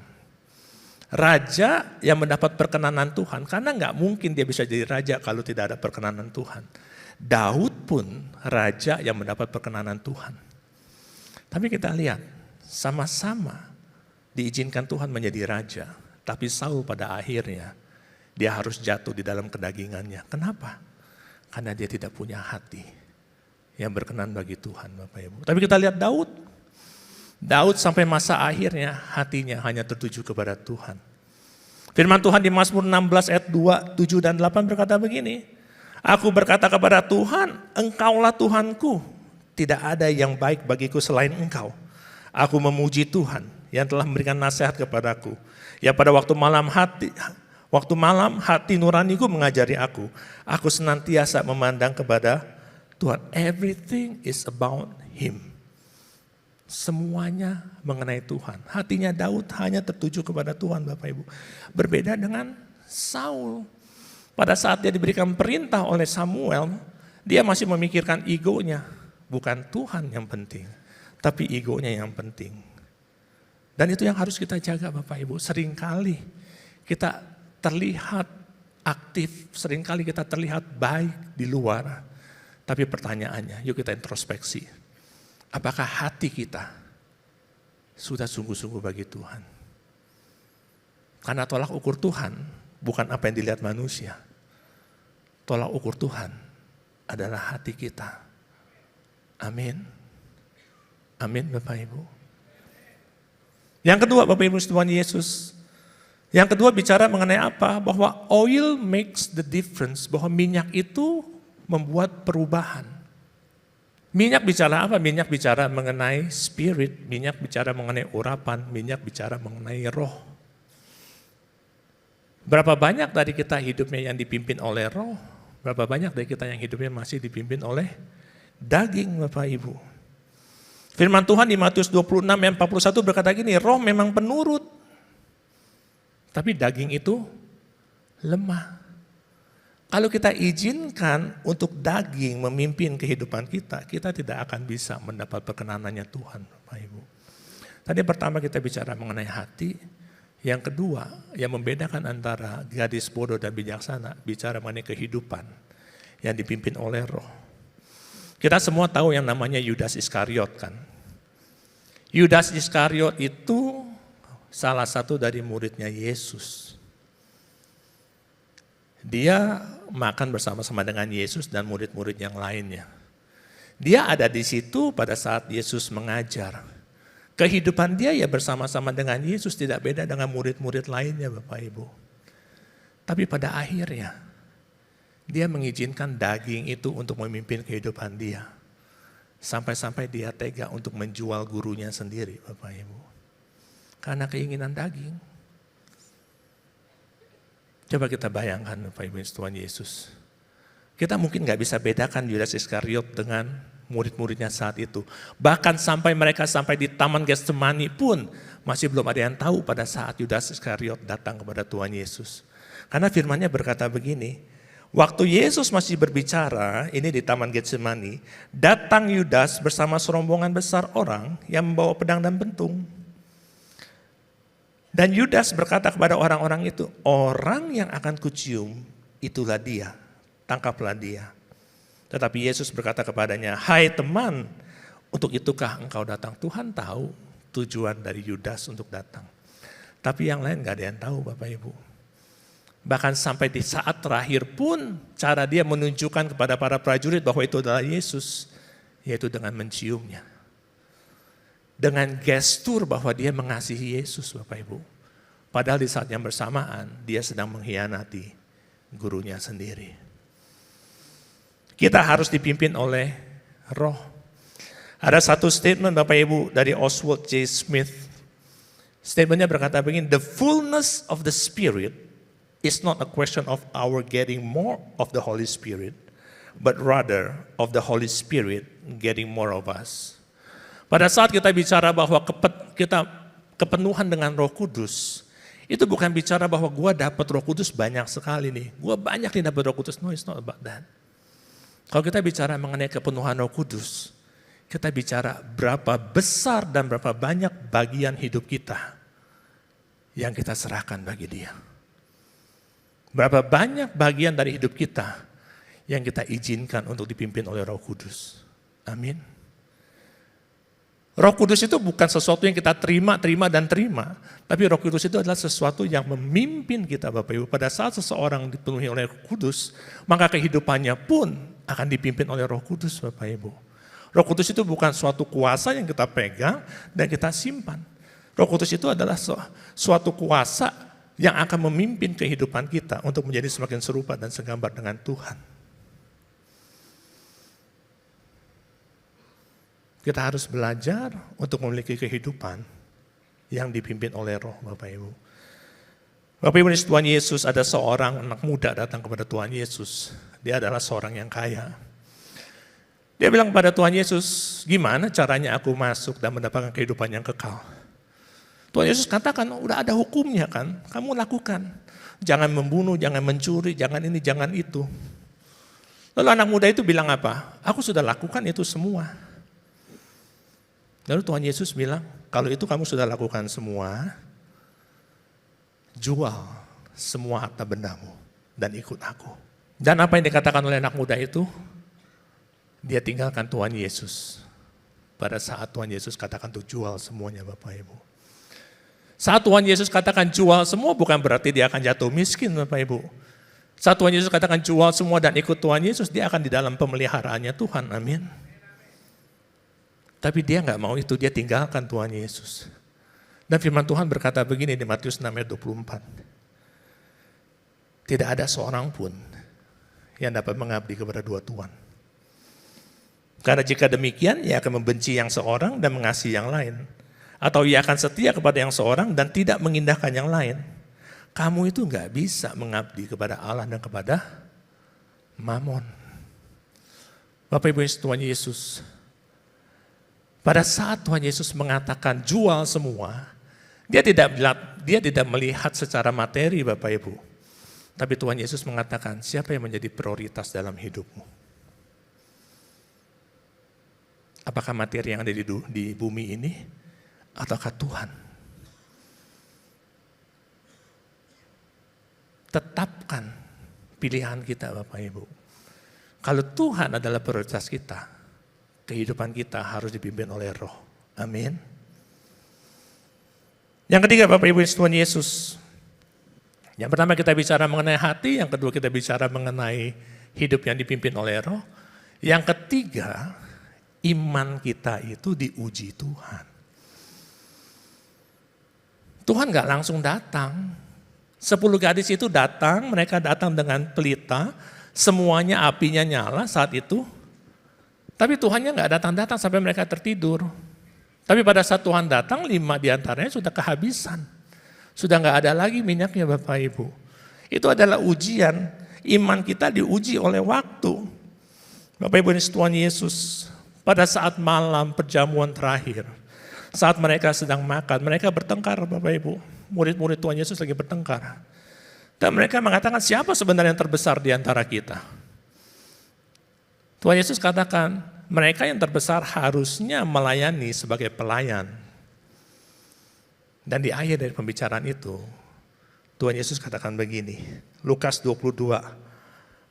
Raja yang mendapat perkenanan Tuhan. Karena nggak mungkin dia bisa jadi raja kalau tidak ada perkenanan Tuhan. Daud pun raja yang mendapat perkenanan Tuhan. Tapi kita lihat, sama-sama diizinkan Tuhan menjadi raja. Tapi Saul pada akhirnya, dia harus jatuh di dalam kedagingannya. Kenapa? Karena dia tidak punya hati yang berkenan bagi Tuhan Bapak Ibu. Tapi kita lihat Daud. Daud sampai masa akhirnya hatinya hanya tertuju kepada Tuhan. Firman Tuhan di Mazmur 16 ayat 2, 7 dan 8 berkata begini. Aku berkata kepada Tuhan, Engkaulah Tuhanku. Tidak ada yang baik bagiku selain Engkau. Aku memuji Tuhan yang telah memberikan nasihat kepadaku. Ya pada waktu malam hati nuraniku mengajari aku. Aku senantiasa memandang kepada Tuhan. Everything is about Him. Semuanya mengenai Tuhan. Hatinya Daud hanya tertuju kepada Tuhan Bapak Ibu. Berbeda dengan Saul. Pada saat dia diberikan perintah oleh Samuel, dia masih memikirkan egonya. Bukan Tuhan yang penting, tapi egonya yang penting. Dan itu yang harus kita jaga Bapak Ibu. Seringkali kita terlihat aktif, seringkali kita terlihat baik di luar. Tapi pertanyaannya, yuk kita introspeksi. Apakah hati kita sudah sungguh-sungguh bagi Tuhan? Karena tolak ukur Tuhan bukan apa yang dilihat manusia. Tolak ukur Tuhan adalah hati kita. Amin. Amin Bapak Ibu. Yang kedua Bapak Ibu Tuhan Yesus. Yang kedua bicara mengenai apa? Bahwa oil makes the difference. Bahwa minyak itu membuat perubahan. Minyak bicara apa? Minyak bicara mengenai spirit. Minyak bicara mengenai urapan. Minyak bicara mengenai roh. Berapa banyak dari kita hidupnya yang dipimpin oleh roh? Berapa banyak dari kita yang hidupnya masih dipimpin oleh daging Bapak Ibu. Firman Tuhan di Matius 26 ayat 41 berkata gini, roh memang penurut, tapi daging itu lemah. Kalau kita izinkan untuk daging memimpin kehidupan kita, kita tidak akan bisa mendapat perkenanannya Tuhan Bapak Ibu. Tadi pertama kita bicara mengenai hati, yang kedua yang membedakan antara gadis bodoh dan bijaksana, bicara mengenai kehidupan yang dipimpin oleh roh. Kita semua tahu yang namanya Yudas Iskariot kan. Yudas Iskariot itu salah satu dari muridnya Yesus. Dia makan bersama-sama dengan Yesus dan murid-murid yang lainnya. Dia ada di situ pada saat Yesus mengajar. Kehidupan dia ya bersama-sama dengan Yesus, tidak beda dengan murid-murid lainnya Bapak Ibu. Tapi pada akhirnya, dia mengizinkan daging itu untuk memimpin kehidupan dia. Sampai-sampai dia tega untuk menjual gurunya sendiri Bapak Ibu. Karena keinginan daging. Coba kita bayangkan Bapak Ibu Tuhan Yesus. Kita mungkin gak bisa bedakan Yudas Iskariot dengan murid-muridnya saat itu. Bahkan sampai mereka sampai di Taman Getsemani pun masih belum ada yang tahu pada saat Yudas Iskariot datang kepada Tuhan Yesus. Karena firman-Nya berkata begini, waktu Yesus masih berbicara, ini di Taman Getsemani, datang Yudas bersama serombongan besar orang yang membawa pedang dan pentung. Dan Yudas berkata kepada orang-orang itu, orang yang akan kucium, itulah dia, tangkaplah dia. Tetapi Yesus berkata kepadanya, hai teman, untuk itukah engkau datang? Tuhan tahu tujuan dari Yudas untuk datang. Tapi yang lain gak ada yang tahu Bapak Ibu. Bahkan sampai di saat terakhir pun cara dia menunjukkan kepada para prajurit bahwa itu adalah Yesus, yaitu dengan menciumnya. Dengan gestur bahwa dia mengasihi Yesus Bapak Ibu. Padahal di saat yang bersamaan dia sedang mengkhianati gurunya sendiri. Kita harus dipimpin oleh Roh. Ada satu statement Bapak Ibu dari Oswald J. Smith. Statementnya berkata begini, the fullness of the Spirit is not a question of our getting more of the Holy Spirit, but rather of the Holy Spirit getting more of us. Pada saat kita bicara bahwa kita kepenuhan dengan Roh Kudus, itu bukan bicara bahwa gua dapat Roh Kudus banyak sekali nih. Gua banyak nih dapat Roh Kudus. No, it's not about that. Kalau kita bicara mengenai kepenuhan Roh Kudus, kita bicara berapa besar dan berapa banyak bagian hidup kita yang kita serahkan bagi Dia. Berapa banyak bagian dari hidup kita yang kita izinkan untuk dipimpin oleh Roh Kudus. Amin. Roh Kudus itu bukan sesuatu yang kita terima. Tapi Roh Kudus itu adalah sesuatu yang memimpin kita Bapak Ibu. Pada saat seseorang dipenuhi oleh Roh Kudus, maka kehidupannya pun akan dipimpin oleh Roh Kudus Bapak Ibu. Roh Kudus itu bukan suatu kuasa yang kita pegang dan kita simpan. Roh Kudus itu adalah suatu kuasa yang akan memimpin kehidupan kita untuk menjadi semakin serupa dan segambar dengan Tuhan. Kita harus belajar untuk memiliki kehidupan yang dipimpin oleh Roh Bapak Ibu. Bapak Ibu, Tuhan Yesus, ada seorang anak muda datang kepada Tuhan Yesus. Dia adalah seorang yang kaya. Dia bilang kepada Tuhan Yesus, gimana caranya aku masuk dan mendapatkan kehidupan yang kekal? Tuhan Yesus katakan, udah ada hukumnya kan, kamu lakukan. Jangan membunuh, jangan mencuri, jangan ini, jangan itu. Lalu anak muda itu bilang apa? Aku sudah lakukan itu semua. Lalu Tuhan Yesus bilang, kalau itu kamu sudah lakukan semua, jual semua harta bendamu dan ikut aku. Dan apa yang dikatakan oleh anak muda itu? Dia tinggalkan Tuhan Yesus. Pada saat Tuhan Yesus katakan untuk jual semuanya Bapak Ibu. Saat Tuhan Yesus katakan jual semua bukan berarti dia akan jatuh miskin Bapak Ibu. Saat Tuhan Yesus katakan jual semua dan ikut Tuhan Yesus, dia akan di dalam pemeliharaannya Tuhan, amin. Tapi dia nggak mau itu, dia tinggalkan Tuhan Yesus. Dan firman Tuhan berkata begini di Matius 6 ayat 24. Tidak ada seorang pun yang dapat mengabdi kepada dua Tuhan. Karena jika demikian, ia akan membenci yang seorang dan mengasihi yang lain. Atau ia akan setia kepada yang seorang dan tidak mengindahkan yang lain. Kamu itu nggak bisa mengabdi kepada Allah dan kepada Mamon. Bapak Ibu Tuhan Yesus, pada saat Tuhan Yesus mengatakan jual semua, dia tidak melihat secara materi Bapak Ibu. Tapi Tuhan Yesus mengatakan, siapa yang menjadi prioritas dalam hidupmu? Apakah materi yang ada di bumi ini? Ataukah Tuhan? Tetapkan pilihan kita Bapak Ibu. Kalau Tuhan adalah prioritas kita, kehidupan kita harus dipimpin oleh Roh. Amin. Yang ketiga, Bapak Ibu Tuhan Yesus. Yang pertama kita bicara mengenai hati, yang kedua kita bicara mengenai hidup yang dipimpin oleh Roh. Yang ketiga, iman kita itu diuji Tuhan. Tuhan gak langsung datang. 10 gadis itu datang, mereka datang dengan pelita, semuanya apinya nyala saat itu. Tapi Tuhannya gak datang-datang sampai mereka tertidur. Tapi pada saat Tuhan datang, 5 diantaranya sudah kehabisan. Sudah gak ada lagi minyaknya Bapak Ibu. Itu adalah ujian, iman kita diuji oleh waktu. Bapak Ibu Tuhan Yesus, pada saat malam perjamuan terakhir, saat mereka sedang makan, mereka bertengkar Bapak Ibu. Murid-murid Tuhan Yesus lagi bertengkar. Dan mereka mengatakan siapa sebenarnya yang terbesar di antara kita. Tuhan Yesus katakan mereka yang terbesar harusnya melayani sebagai pelayan. Dan di akhir dari pembicaraan itu, Tuhan Yesus katakan begini. Lukas 22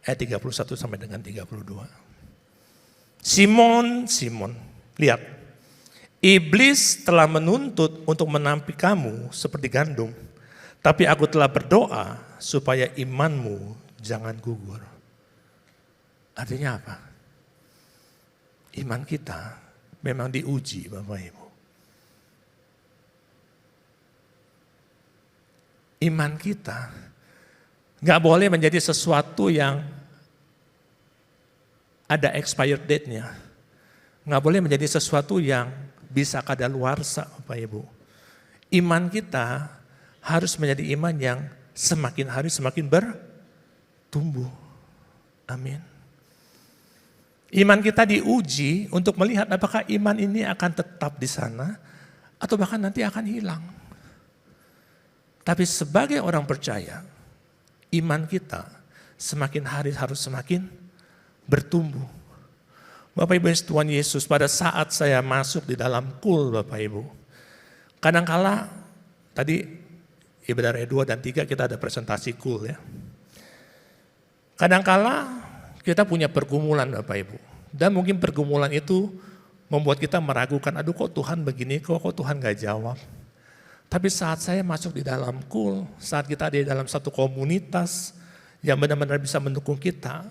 ayat 31 sampai dengan 32. Simon, Simon, lihat. Iblis telah menuntut untuk menampik kamu seperti gandum, tapi aku telah berdoa supaya imanmu jangan gugur. Artinya apa? Iman kita memang diuji Bapak Ibu. Iman kita gak boleh menjadi sesuatu yang ada expired date-nya. Gak boleh menjadi sesuatu yang bisa kadaluarsa Bapak Ibu. Iman kita harus menjadi iman yang semakin hari semakin bertumbuh. Amin. Iman kita diuji untuk melihat apakah iman ini akan tetap di sana atau bahkan nanti akan hilang. Tapi sebagai orang percaya, iman kita semakin hari harus semakin bertumbuh. Bapak Ibu Tuhan Yesus, pada saat saya masuk di dalam kul Bapak Ibu, kadangkala tadi ibadah 2 dan 3 kita ada presentasi kul ya. Kadangkala kita punya pergumulan Bapak Ibu, dan mungkin pergumulan itu membuat kita meragukan, aduh kok Tuhan begini, kok Tuhan gak jawab. Tapi saat saya masuk di dalam kul, saat kita ada di dalam satu komunitas yang benar-benar bisa mendukung kita,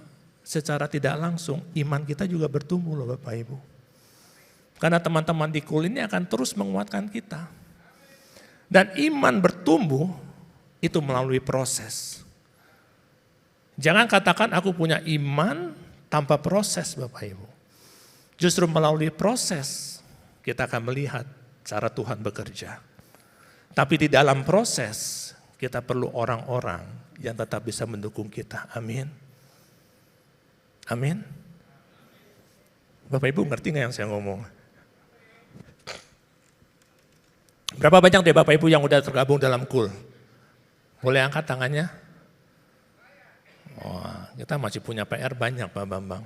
secara tidak langsung iman kita juga bertumbuh loh Bapak Ibu. Karena teman-teman di kul ini akan terus menguatkan kita. Dan iman bertumbuh itu melalui proses. Jangan katakan aku punya iman tanpa proses Bapak Ibu. Justru melalui proses kita akan melihat cara Tuhan bekerja. Tapi di dalam proses kita perlu orang-orang yang tetap bisa mendukung kita. Amin. Amin. Bapak Ibu ngerti gak yang saya ngomong? Berapa banyak deh Bapak Ibu yang udah tergabung dalam kul? Boleh angkat tangannya? Wah, kita masih punya PR banyak Pak Bambang.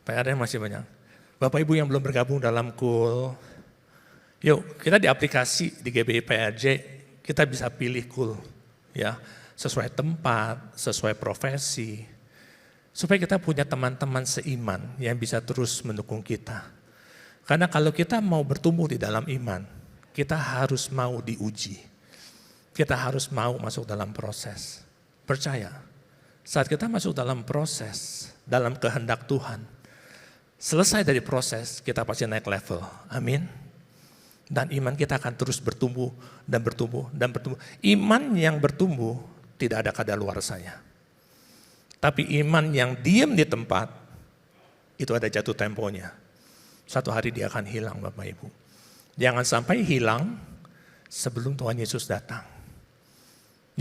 PR-nya masih banyak. Bapak Ibu yang belum bergabung dalam kul, yuk kita di aplikasi di GBI PRJ, kita bisa pilih kul. Ya, sesuai tempat, sesuai profesi. Supaya kita punya teman-teman seiman yang bisa terus mendukung kita. Karena kalau kita mau bertumbuh di dalam iman, kita harus mau diuji. Kita harus mau masuk dalam proses. Percaya, saat kita masuk dalam proses, dalam kehendak Tuhan, selesai dari proses, kita pasti naik level. Amin. Dan iman kita akan terus bertumbuh dan bertumbuh dan bertumbuh. Iman yang bertumbuh tidak ada kadaluarsanya. Tapi iman yang diam di tempat, itu ada jatuh temponya. Suatu hari dia akan hilang Bapak Ibu. Jangan sampai hilang sebelum Tuhan Yesus datang.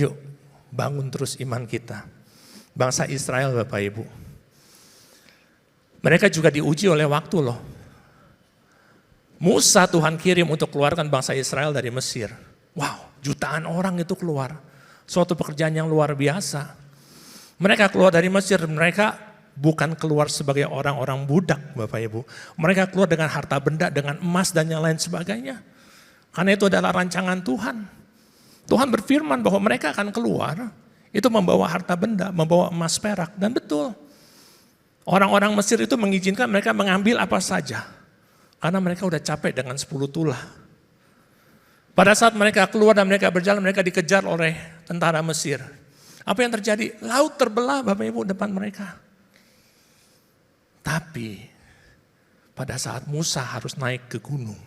Yuk, bangun terus iman kita. Bangsa Israel Bapak Ibu. Mereka juga diuji oleh waktu loh. Musa Tuhan kirim untuk keluarkan bangsa Israel dari Mesir. Wow, jutaan orang itu keluar. Suatu pekerjaan yang luar biasa. Mereka keluar dari Mesir, mereka bukan keluar sebagai orang-orang budak Bapak Ibu. Mereka keluar dengan harta benda, dengan emas dan yang lain sebagainya. Karena itu adalah rancangan Tuhan. Tuhan berfirman bahwa mereka akan keluar, itu membawa harta benda, membawa emas perak. Dan betul, Orang-orang Mesir itu mengizinkan mereka mengambil apa saja. Karena mereka udah capek dengan 10 tulah. Pada saat mereka keluar dan mereka berjalan, mereka dikejar oleh tentara Mesir. Apa yang terjadi? Laut terbelah Bapak Ibu depan mereka. Tapi pada saat Musa harus naik ke gunung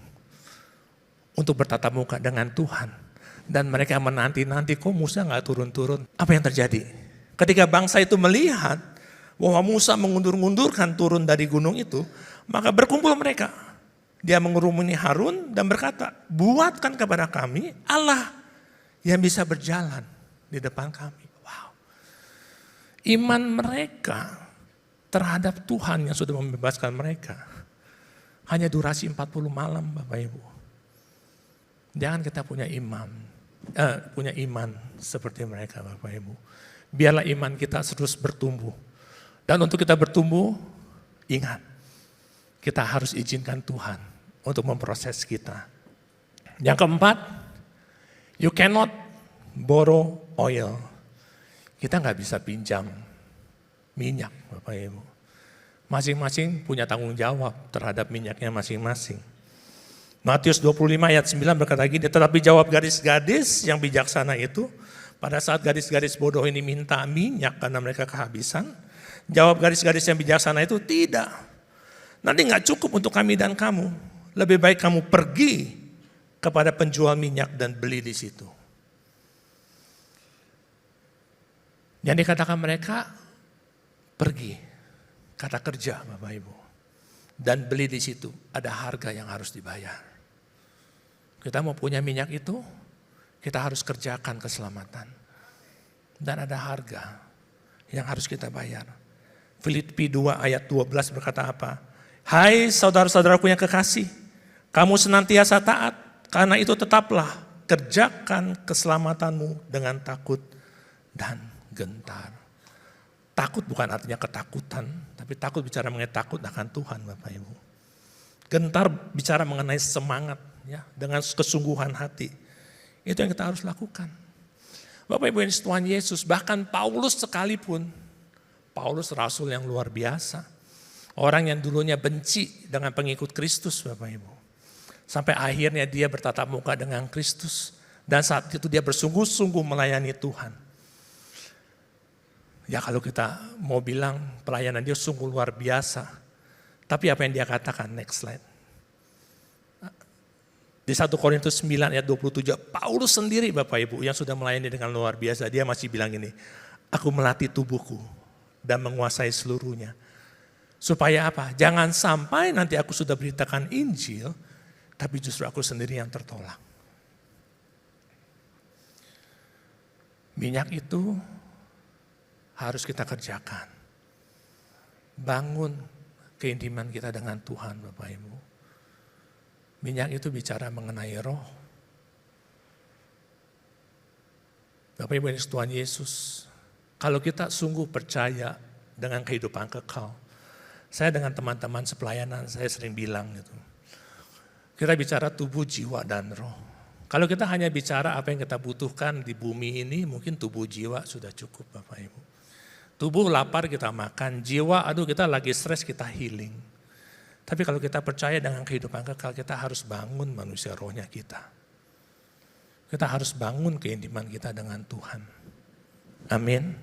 untuk bertatap muka dengan Tuhan. Dan mereka menanti-nanti kok Musa gak turun-turun. Apa yang terjadi? Ketika bangsa itu melihat bahwa Musa mengundur-undurkan turun dari gunung itu, maka berkumpul mereka. Dia mengurumuni Harun dan berkata, buatkan kepada kami Allah yang bisa berjalan di depan kami. Wow. Iman mereka terhadap Tuhan yang sudah membebaskan mereka hanya durasi 40 malam Bapak Ibu. Jangan kita punya iman seperti mereka Bapak Ibu. Biarlah iman kita terus bertumbuh. Dan untuk kita bertumbuh, ingat, kita harus izinkan Tuhan untuk memproses kita. Yang keempat, you cannot borrow oil. Kita nggak bisa pinjam minyak, Bapak Ibu. Masing-masing punya tanggung jawab terhadap minyaknya masing-masing. Matius 25 ayat 9 berkata gini, tetapi jawab gadis-gadis yang bijaksana itu, pada saat gadis-gadis bodoh ini minta minyak karena mereka kehabisan, jawab gadis-gadis yang bijaksana itu, tidak. Nanti nggak cukup untuk kami dan kamu. Lebih baik kamu pergi kepada penjual minyak dan beli di situ. Yang dikatakan mereka, pergi, kata kerja Bapak Ibu. Dan beli di situ, ada harga yang harus dibayar. Kita mau punya minyak itu, kita harus kerjakan keselamatan. Dan ada harga yang harus kita bayar. Filipi 2 ayat 12 berkata apa? Hai saudara-saudaraku yang kekasih, kamu senantiasa taat, karena itu tetaplah kerjakan keselamatanmu dengan takut dan gentar. Takut bukan artinya ketakutan, tapi takut bicara mengenai takut akan Tuhan Bapak Ibu. Gentar bicara mengenai semangat, ya, dengan kesungguhan hati. Itu yang kita harus lakukan. Bapak Ibu yang Tuhan Yesus, bahkan Paulus sekalipun, Paulus rasul yang luar biasa. Orang yang dulunya benci dengan pengikut Kristus Bapak Ibu. Sampai akhirnya dia bertatap muka dengan Kristus. Dan saat itu dia bersungguh-sungguh melayani Tuhan. Ya kalau kita mau bilang pelayanan dia sungguh luar biasa. Tapi apa yang dia katakan, next slide. Di 1 Korintus 9 ayat 27, Paulus sendiri Bapak Ibu yang sudah melayani dengan luar biasa. Dia masih bilang ini, aku melatih tubuhku dan menguasai seluruhnya. Supaya apa? Jangan sampai nanti aku sudah beritakan Injil, tapi justru aku sendiri yang tertolak. Minyak itu harus kita kerjakan. Bangun keintiman kita dengan Tuhan Bapak Ibu. Minyak itu bicara mengenai roh. Bapak Ibu yang Tuhan Yesus, kalau kita sungguh percaya dengan kehidupan kekal, saya dengan teman-teman sepelayanan, saya sering bilang gitu. Kita bicara tubuh, jiwa, dan roh. Kalau kita hanya bicara apa yang kita butuhkan di bumi ini, mungkin tubuh jiwa sudah cukup Bapak Ibu. Tubuh lapar kita makan, jiwa aduh kita lagi stres kita healing. Tapi kalau kita percaya dengan kehidupan kekal, kita harus bangun manusia rohnya kita. Kita harus bangun keintiman kita dengan Tuhan. Amin.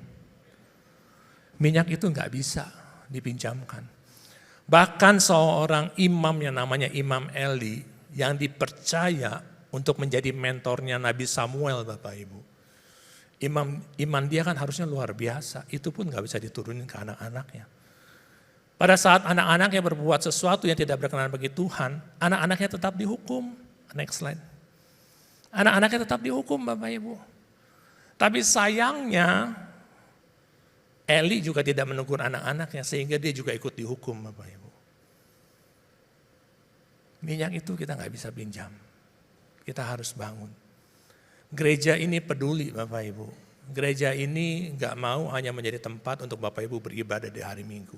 Minyak itu nggak bisa dipinjamkan. Bahkan seorang imam yang namanya Imam Eli yang dipercaya untuk menjadi mentornya Nabi Samuel Bapak Ibu. Iman dia kan harusnya luar biasa, itu pun gak bisa diturunin ke anak-anaknya. Pada saat anak-anaknya berbuat sesuatu yang tidak berkenan bagi Tuhan, anak-anaknya tetap dihukum. Next slide. Anak-anaknya tetap dihukum Bapak Ibu. Tapi sayangnya, Eli juga tidak menegur anak-anaknya sehingga dia juga ikut dihukum Bapak Ibu. Minyak itu kita gak bisa pinjam. Kita harus bangun. Gereja ini peduli Bapak Ibu. Gereja ini gak mau hanya menjadi tempat untuk Bapak Ibu beribadah di hari Minggu.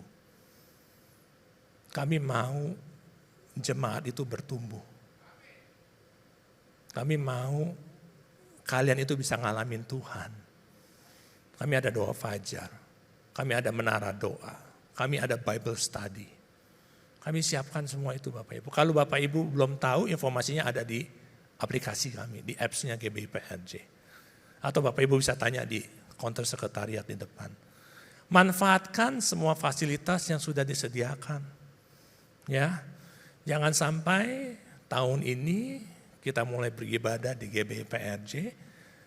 Kami mau jemaat itu bertumbuh. Kami mau kalian itu bisa ngalamin Tuhan. Kami ada doa fajar. Kami ada menara doa. kami ada Bible study. Kami siapkan semua itu Bapak Ibu. Kalau Bapak Ibu belum tahu, informasinya ada di aplikasi kami, di apps-nya GBI PRJ. Atau Bapak Ibu bisa tanya di counter sekretariat di depan. Manfaatkan semua fasilitas yang sudah disediakan. Ya, jangan sampai tahun ini kita mulai beribadah di GBI PRJ,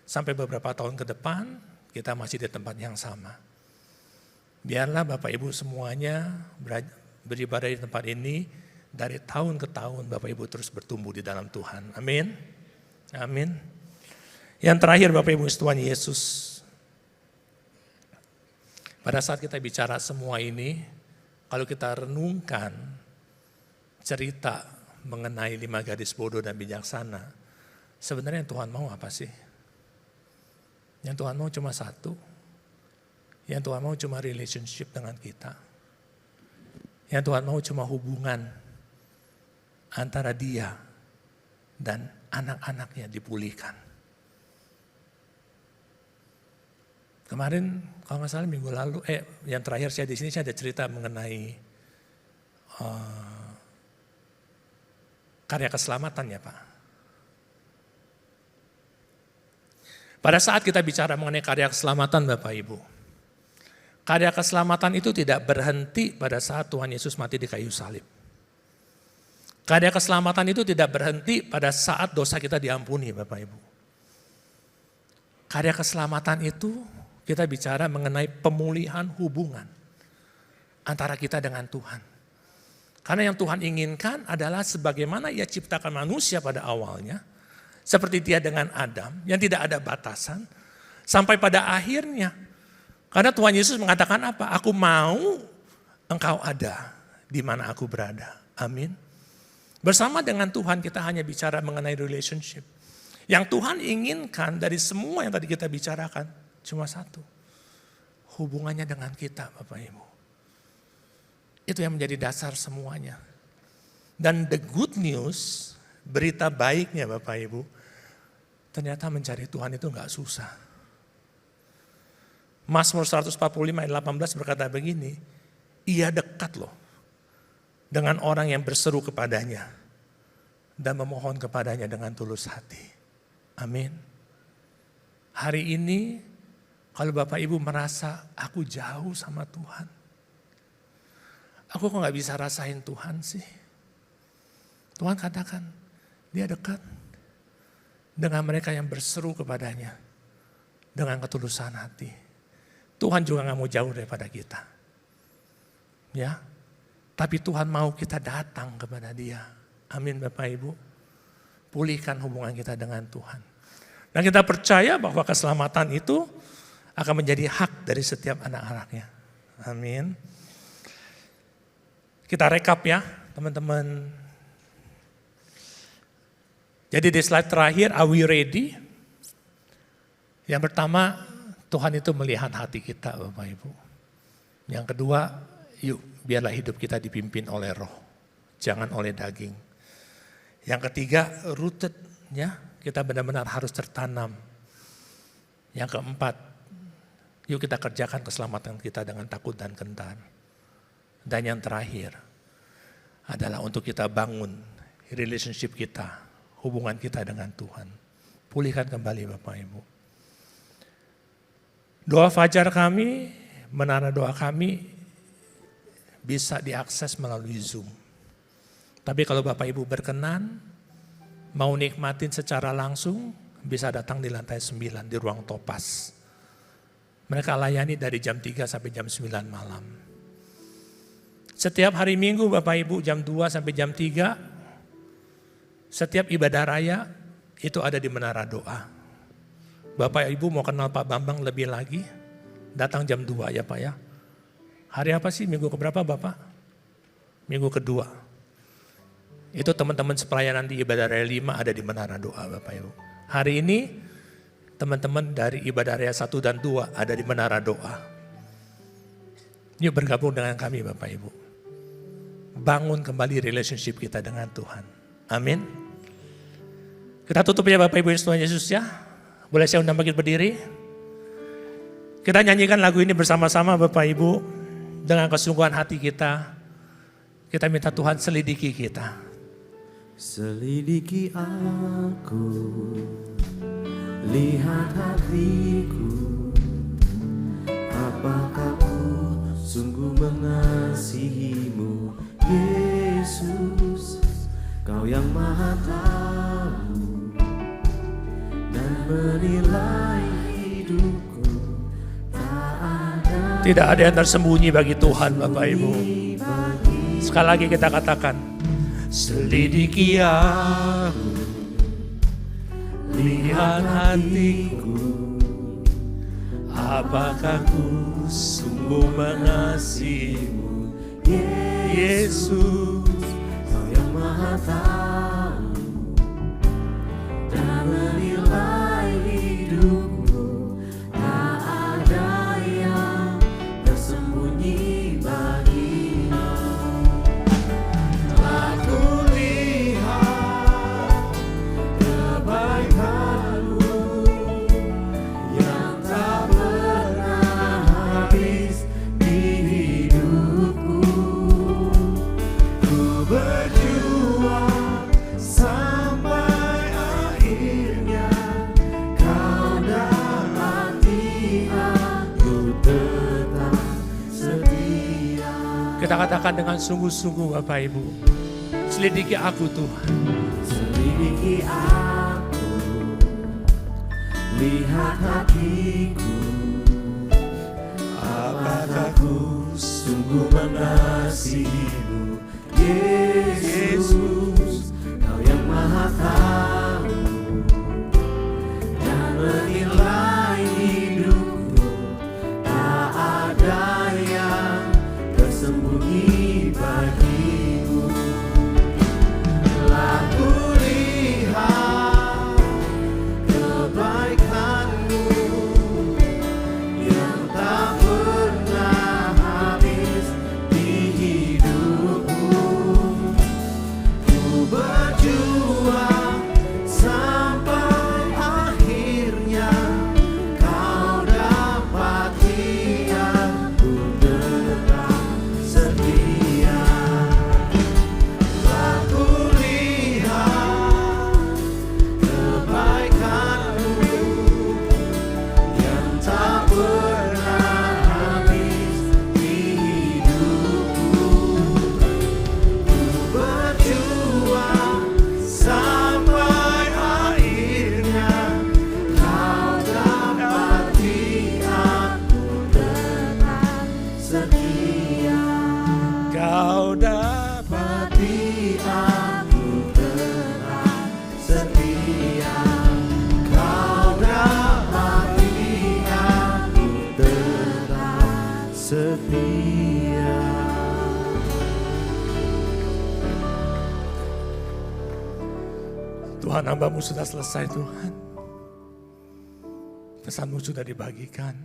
sampai beberapa tahun ke depan kita masih di tempat yang sama. Biarlah Bapak Ibu semuanya beribadah di tempat ini, dari tahun ke tahun Bapak Ibu terus bertumbuh di dalam Tuhan. Amin. Amin. Yang terakhir Bapak Ibu Tuhan Yesus. Pada saat kita bicara semua ini, kalau kita renungkan cerita mengenai 5 gadis bodoh dan bijaksana, sebenarnya yang Tuhan mau apa sih? Yang Tuhan mau cuma satu. Yang Tuhan mau cuma relationship dengan kita. Yang Tuhan mau cuma hubungan antara dia dan anak-anaknya dipulihkan. Kemarin kalau nggak salah minggu lalu, yang terakhir saya di sini saya ada cerita mengenai karya keselamatan ya Pak. Pada saat kita bicara mengenai karya keselamatan Bapak Ibu, karya keselamatan itu tidak berhenti pada saat Tuhan Yesus mati di kayu salib. Karya keselamatan itu tidak berhenti pada saat dosa kita diampuni Bapak Ibu. Karya keselamatan itu kita bicara mengenai pemulihan hubungan antara kita dengan Tuhan. Karena yang Tuhan inginkan adalah sebagaimana Ia ciptakan manusia pada awalnya, seperti Dia dengan Adam yang tidak ada batasan, sampai pada akhirnya. Karena Tuhan Yesus mengatakan apa? Aku mau engkau ada di mana aku berada. Amin. Bersama dengan Tuhan kita hanya bicara mengenai relationship. Yang Tuhan inginkan dari semua yang tadi kita bicarakan cuma satu. Hubungannya dengan kita Bapak Ibu. Itu yang menjadi dasar semuanya. Dan the good news, berita baiknya Bapak Ibu, ternyata mencari Tuhan itu gak susah. Mazmur 145 ayat 18 berkata begini, Ia dekat loh dengan orang yang berseru kepadanya dan memohon kepadanya dengan tulus hati. Amin. Hari ini kalau Bapak Ibu merasa aku jauh sama Tuhan, aku kok gak bisa rasain Tuhan sih. Tuhan katakan Dia dekat dengan mereka yang berseru kepadanya dengan ketulusan hati. Tuhan juga gak mau jauh daripada kita. Ya, tapi Tuhan mau kita datang kepada Dia. Amin Bapak Ibu. Pulihkan hubungan kita dengan Tuhan. Dan kita percaya bahwa keselamatan itu akan menjadi hak dari setiap anak-anaknya. Amin. Kita rekap ya teman-teman. Jadi di slide terakhir, are we ready? Yang pertama, Tuhan itu melihat hati kita Bapak Ibu. Yang kedua, yuk biarlah hidup kita dipimpin oleh roh, jangan oleh daging. Yang ketiga, rooted ya, kita benar-benar harus tertanam. Yang keempat, yuk kita kerjakan keselamatan kita dengan takut dan gentar. Dan yang terakhir adalah untuk kita bangun relationship kita, hubungan kita dengan Tuhan. Pulihkan kembali Bapak Ibu. Doa fajar kami, menara doa kami bisa diakses melalui Zoom. Tapi kalau Bapak Ibu berkenan, mau nikmatin secara langsung, bisa datang di lantai 9 di ruang Topas. Mereka layani dari jam 3 sampai jam 9 malam. Setiap hari Minggu Bapak Ibu jam 2 sampai jam 3, setiap ibadah raya itu ada di menara doa. Bapak Ibu mau kenal Pak Bambang lebih lagi, datang jam 2 ya Pak ya. Hari apa sih? Minggu keberapa Bapak? Minggu kedua. Itu teman-teman sepelayanan di ibadah raya 5 ada di menara doa Bapak Ibu. Hari ini teman-teman dari ibadah raya 1 dan 2 ada di menara doa. Yuk bergabung dengan kami Bapak Ibu. Bangun kembali relationship kita dengan Tuhan. Amin. Kita tutup ya Bapak Ibu Tuhan Yesus ya. Boleh saya undang bangkit berdiri? Kita nyanyikan lagu ini bersama-sama Bapak Ibu. dengan kesungguhan hati kita minta Tuhan selidiki kita. Selidiki aku, lihat hatiku, apakah ku sungguh mengasihimu, Yesus. Kau yang maha tahu dan menilai hidupku, tak ada. Tidak ada yang tersembunyi bagi Tuhan, Bapak Ibu. Sekali lagi kita katakan, selidiki aku, lihat hatiku, apakah ku sungguh mengasihimu, Yesus. Kau yang maha tahu dan menilai hidupku, tak ada yang tersembunyi bagimu. Telah kulihat kebaikanmu yang tak pernah habis di hidupku. Ku berjuang sampai akhirnya, kau dapati aku tetap setia. Kita katakan dengan sungguh-sungguh, Bapak Ibu, selidiki aku Tuhan. Selidiki aku, lihat hatiku, apakah ku sungguh mengasihimu, Yesus. Kau yang maha tahu dan menilai hidupku, tak ada yang tersembunyi bagimu. Telah kulihat kebaikanmu yang tak pernah habis di hidupku. Ku berjuang sampai akhirnya, kau dapati aku tetap setia. Telah kulihat kebaikanmu yang tak pernah habis di hidupku. Ku berjuang sampai akhirnya, kau dapati aku tetap setia. Kau Dapati aku tetap setia. Kau dapati aku tetap setia. Tuhan, hamba-Mu sudah selesai Tuhan. Pesan-Mu sudah dibagikan.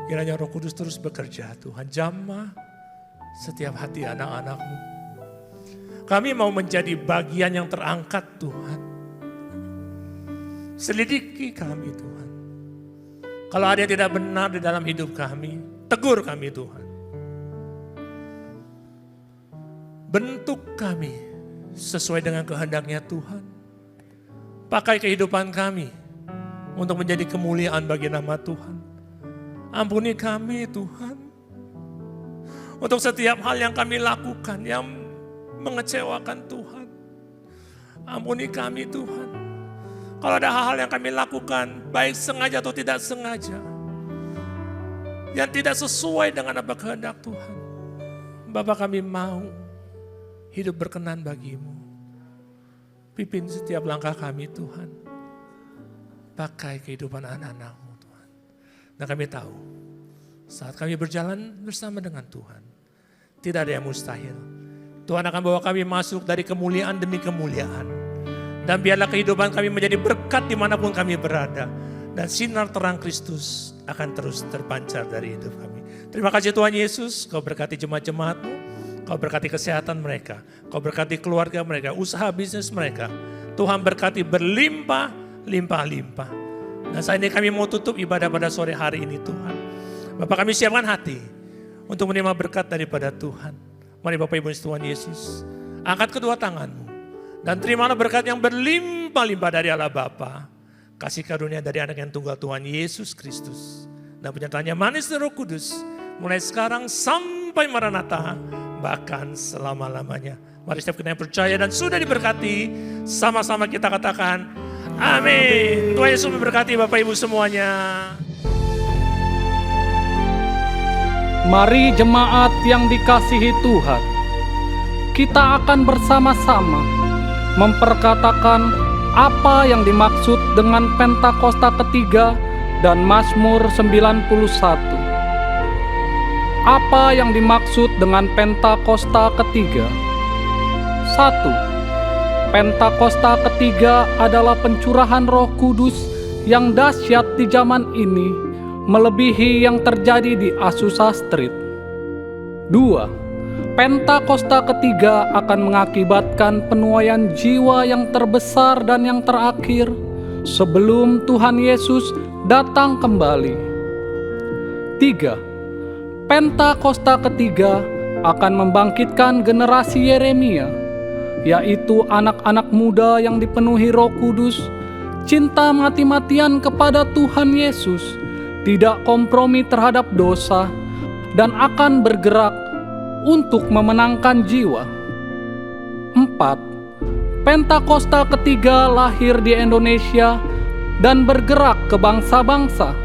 Kiranya Roh Kudus terus bekerja Tuhan, jamah setiap hati anak-anak-Mu. Kami mau menjadi bagian yang terangkat Tuhan. Selidiki kami Tuhan. Kalau ada yang tidak benar di dalam hidup kami, tegur kami Tuhan. Bentuk kami sesuai dengan kehendaknya Tuhan. Pakai kehidupan kami untuk menjadi kemuliaan bagi nama Tuhan. Ampuni kami Tuhan. Untuk setiap hal yang kami lakukan yang mengecewakan Tuhan. Ampuni kami Tuhan. Kalau ada hal-hal yang kami lakukan, baik sengaja atau tidak sengaja, yang tidak sesuai dengan apa kehendak Tuhan, Bapa, kami mau hidup berkenan bagi-Mu. Pimpin setiap langkah kami Tuhan. Pakai kehidupan anak-anak-Mu Tuhan. Dan kami tahu, saat kami berjalan bersama dengan Tuhan, tidak ada yang mustahil. Tuhan akan bawa kami masuk dari kemuliaan demi kemuliaan. Dan biarlah kehidupan kami menjadi berkat dimanapun kami berada. Dan sinar terang Kristus akan terus terpancar dari hidup kami. Terima kasih Tuhan Yesus, Kau berkati jemaat-jemaat-Mu. Kau berkati kesehatan mereka. Kau berkati keluarga mereka, usaha bisnis mereka. Tuhan berkati berlimpah, limpah-limpah. Dan saat ini kami mau tutup ibadah pada sore hari ini Tuhan. Bapak, kami siapkan hati untuk menerima berkat daripada Tuhan. Mari Bapak Ibu Tuhan Yesus, angkat kedua tanganmu dan terimalah berkat yang berlimpah-limpah dari Allah Bapa, kasih karunia dari anak yang tunggal Tuhan Yesus Kristus, dan penyertaannya manis dan Roh Kudus, mulai sekarang sampai Maranatha, bahkan selama-lamanya. Mari setiap kita yang percaya dan sudah diberkati, sama-sama kita katakan, amin. Tuhan Yesus memberkati Bapak Ibu semuanya. Mari jemaat yang dikasihi Tuhan, kita akan bersama-sama memperkatakan apa yang dimaksud dengan Pentakosta ketiga dan Mazmur 91. Apa yang dimaksud dengan Pentakosta ketiga? 1. Pentakosta ketiga adalah pencurahan Roh Kudus yang dahsyat di zaman ini, melebihi yang terjadi di Azusa Street. 2. Pentakosta ketiga akan mengakibatkan penuaian jiwa yang terbesar dan yang terakhir sebelum Tuhan Yesus datang kembali. 3. Pentakosta ketiga akan membangkitkan generasi Yeremia, yaitu anak-anak muda yang dipenuhi Roh Kudus, cinta mati-matian kepada Tuhan Yesus, tidak kompromi terhadap dosa, dan akan bergerak untuk memenangkan jiwa. 4. Pentakosta ketiga lahir di Indonesia dan bergerak ke bangsa-bangsa.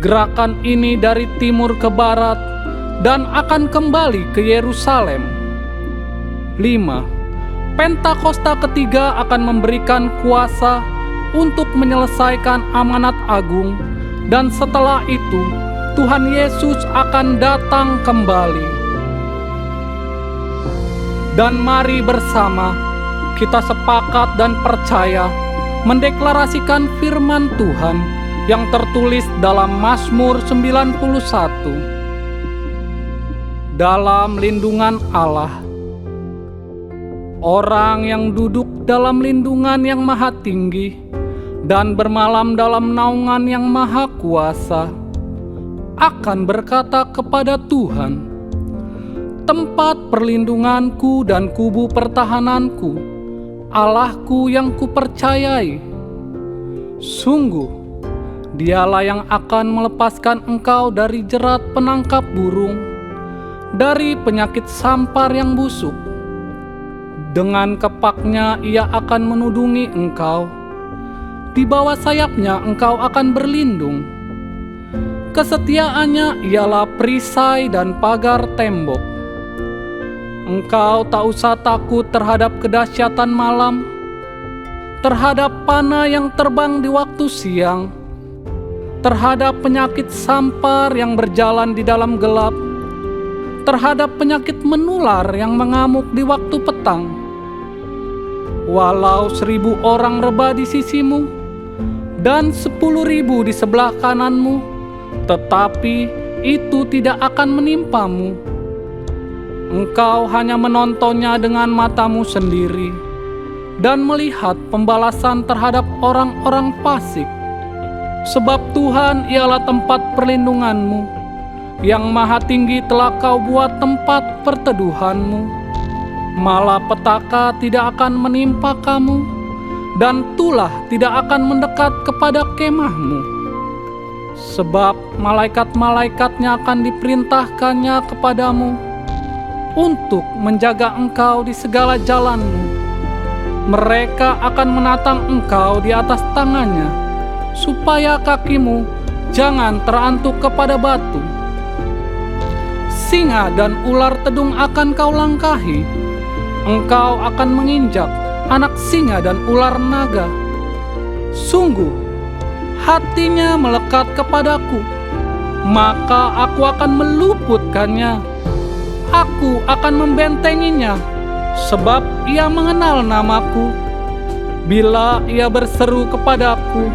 Gerakan ini dari timur ke barat dan akan kembali ke Yerusalem. 5. Pentakosta ketiga akan memberikan kuasa untuk menyelesaikan amanat agung, dan setelah itu Tuhan Yesus akan datang kembali. Dan mari bersama kita sepakat dan percaya mendeklarasikan firman Tuhan yang tertulis dalam Mazmur 91. Dalam lindungan Allah, orang yang duduk dalam lindungan yang maha tinggi dan bermalam dalam naungan yang maha kuasa akan berkata kepada Tuhan, tempat perlindunganku dan kubu pertahananku, Allahku yang kupercayai. Sungguh, Dialah yang akan melepaskan engkau dari jerat penangkap burung, dari penyakit sampar yang busuk. Dengan kepaknya ia akan menudungi engkau, di bawah sayapnya engkau akan berlindung. Kesetiaannya ialah perisai dan pagar tembok. Engkau tak usah takut terhadap kedahsyatan malam, terhadap panah yang terbang di waktu siang, terhadap penyakit sampar yang berjalan di dalam gelap, terhadap penyakit menular yang mengamuk di waktu petang. Walau 1.000 orang rebah di sisimu dan 10.000 di sebelah kananmu, tetapi itu tidak akan menimpamu. Engkau hanya menontonnya dengan matamu sendiri dan melihat pembalasan terhadap orang-orang fasik. Sebab Tuhan ialah tempat perlindunganmu, yang maha tinggi telah kau buat tempat perteduhanmu. Malapetaka tidak akan menimpa kamu, dan tulah tidak akan mendekat kepada kemahmu. Sebab malaikat-malaikatnya akan diperintahkannya kepadamu untuk menjaga engkau di segala jalanmu. Mereka akan menatang engkau di atas tangannya, supaya kakimu jangan terantuk kepada batu. Singa dan ular tedung akan kau langkahi. Engkau akan menginjak anak singa dan ular naga. Sungguh, hatinya melekat kepadaku, maka aku akan meluputkannya. Aku akan membentenginya, sebab ia mengenal namaku. Bila ia berseru kepadaku,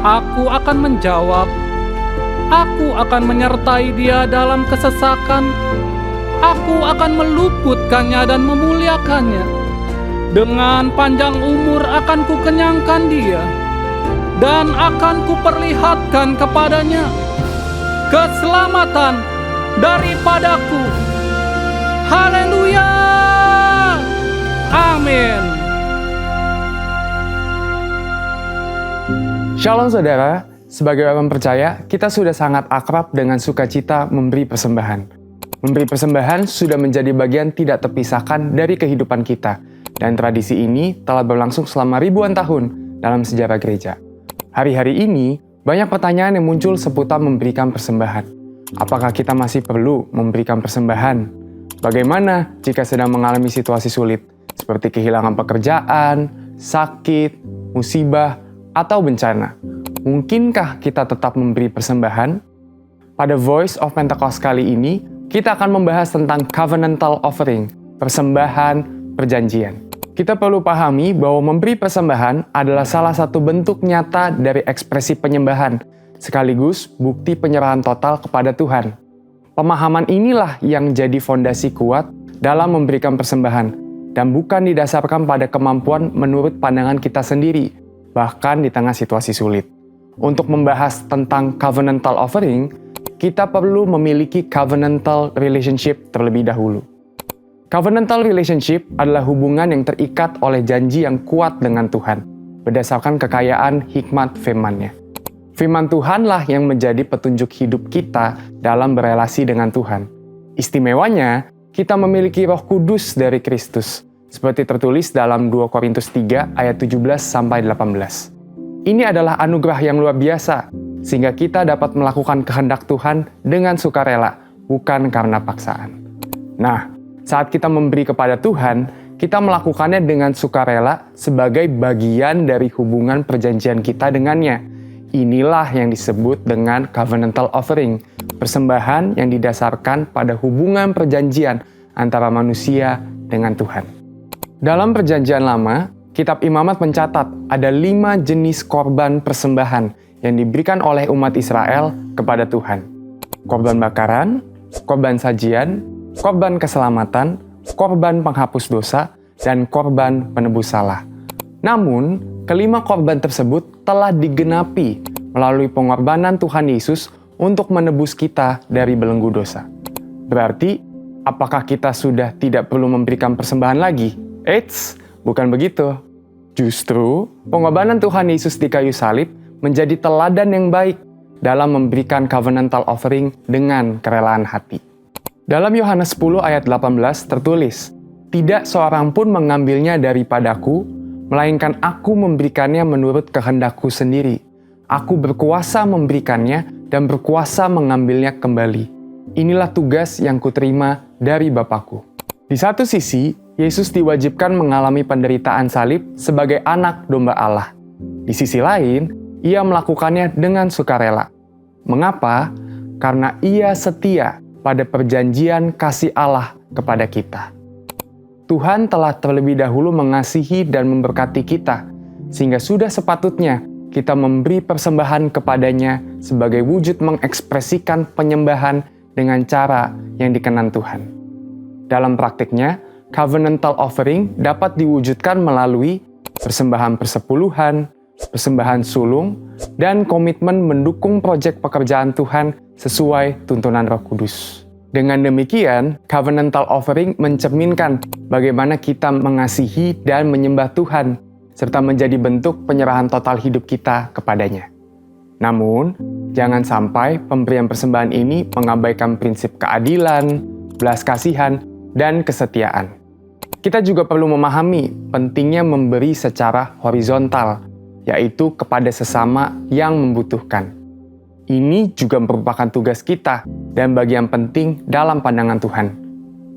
aku akan menjawab. Aku akan menyertai dia dalam kesesakan. Aku akan meluputkannya dan memuliakannya. Dengan panjang umur akan kukenyangkan dia, dan akan kuperlihatkan kepadanya keselamatan daripadaku. Haleluya. Amin. Shalom saudara, sebagai orang percaya, kita sudah sangat akrab dengan sukacita memberi persembahan. Memberi persembahan sudah menjadi bagian tidak terpisahkan dari kehidupan kita, dan tradisi ini telah berlangsung selama ribuan tahun dalam sejarah gereja. Hari-hari ini, banyak pertanyaan yang muncul seputar memberikan persembahan. Apakah kita masih perlu memberikan persembahan? Bagaimana jika sedang mengalami situasi sulit, seperti kehilangan pekerjaan, sakit, musibah, atau bencana? Mungkinkah kita tetap memberi persembahan? Pada Voice of Pentecost kali ini, kita akan membahas tentang covenantal offering, persembahan perjanjian. Kita perlu pahami bahwa memberi persembahan adalah salah satu bentuk nyata dari ekspresi penyembahan, sekaligus bukti penyerahan total kepada Tuhan. Pemahaman inilah yang jadi fondasi kuat dalam memberikan persembahan, dan bukan didasarkan pada kemampuan menurut pandangan kita sendiri, bahkan di tengah situasi sulit. Untuk membahas tentang covenantal offering, kita perlu memiliki covenantal relationship terlebih dahulu. Covenantal relationship adalah hubungan yang terikat oleh janji yang kuat dengan Tuhan, berdasarkan kekayaan hikmat firman-Nya. Firman Tuhanlah yang menjadi petunjuk hidup kita dalam berelasi dengan Tuhan. Istimewanya, kita memiliki Roh Kudus dari Kristus, seperti tertulis dalam 2 Korintus 3 ayat 17-18. Ini adalah anugerah yang luar biasa, sehingga kita dapat melakukan kehendak Tuhan dengan sukarela, bukan karena paksaan. Nah, saat kita memberi kepada Tuhan, kita melakukannya dengan sukarela sebagai bagian dari hubungan perjanjian kita dengannya. Inilah yang disebut dengan covenantal offering, persembahan yang didasarkan pada hubungan perjanjian antara manusia dengan Tuhan. Dalam perjanjian lama, Kitab Imamat mencatat ada 5 jenis korban persembahan yang diberikan oleh umat Israel kepada Tuhan. Korban bakaran, korban sajian, korban keselamatan, korban penghapus dosa, dan korban penebus salah. Namun, kelima korban tersebut telah digenapi melalui pengorbanan Tuhan Yesus untuk menebus kita dari belenggu dosa. Berarti, apakah kita sudah tidak perlu memberikan persembahan lagi? Eits, bukan begitu. Justru, pengorbanan Tuhan Yesus di kayu salib menjadi teladan yang baik dalam memberikan covenantal offering dengan kerelaan hati. Dalam Yohanes 10 ayat 18 tertulis, "Tidak seorang pun mengambilnya daripadaku, melainkan aku memberikannya menurut kehendakku sendiri. Aku berkuasa memberikannya dan berkuasa mengambilnya kembali. Inilah tugas yang kuterima dari Bapakku." Di satu sisi, Yesus diwajibkan mengalami penderitaan salib sebagai anak domba Allah. Di sisi lain, ia melakukannya dengan sukarela. Mengapa? Karena ia setia pada perjanjian kasih Allah kepada kita. Tuhan telah terlebih dahulu mengasihi dan memberkati kita, sehingga sudah sepatutnya kita memberi persembahan kepadanya sebagai wujud mengekspresikan penyembahan dengan cara yang dikenan Tuhan. Dalam praktiknya, covenantal offering dapat diwujudkan melalui persembahan persepuluhan, persembahan sulung, dan komitmen mendukung proyek pekerjaan Tuhan sesuai tuntunan Roh Kudus. Dengan demikian, covenantal offering mencerminkan bagaimana kita mengasihi dan menyembah Tuhan, serta menjadi bentuk penyerahan total hidup kita kepadanya. Namun, jangan sampai pemberian persembahan ini mengabaikan prinsip keadilan, belas kasihan, dan kesetiaan. Kita juga perlu memahami pentingnya memberi secara horizontal, yaitu kepada sesama yang membutuhkan. Ini juga merupakan tugas kita dan bagian penting dalam pandangan Tuhan.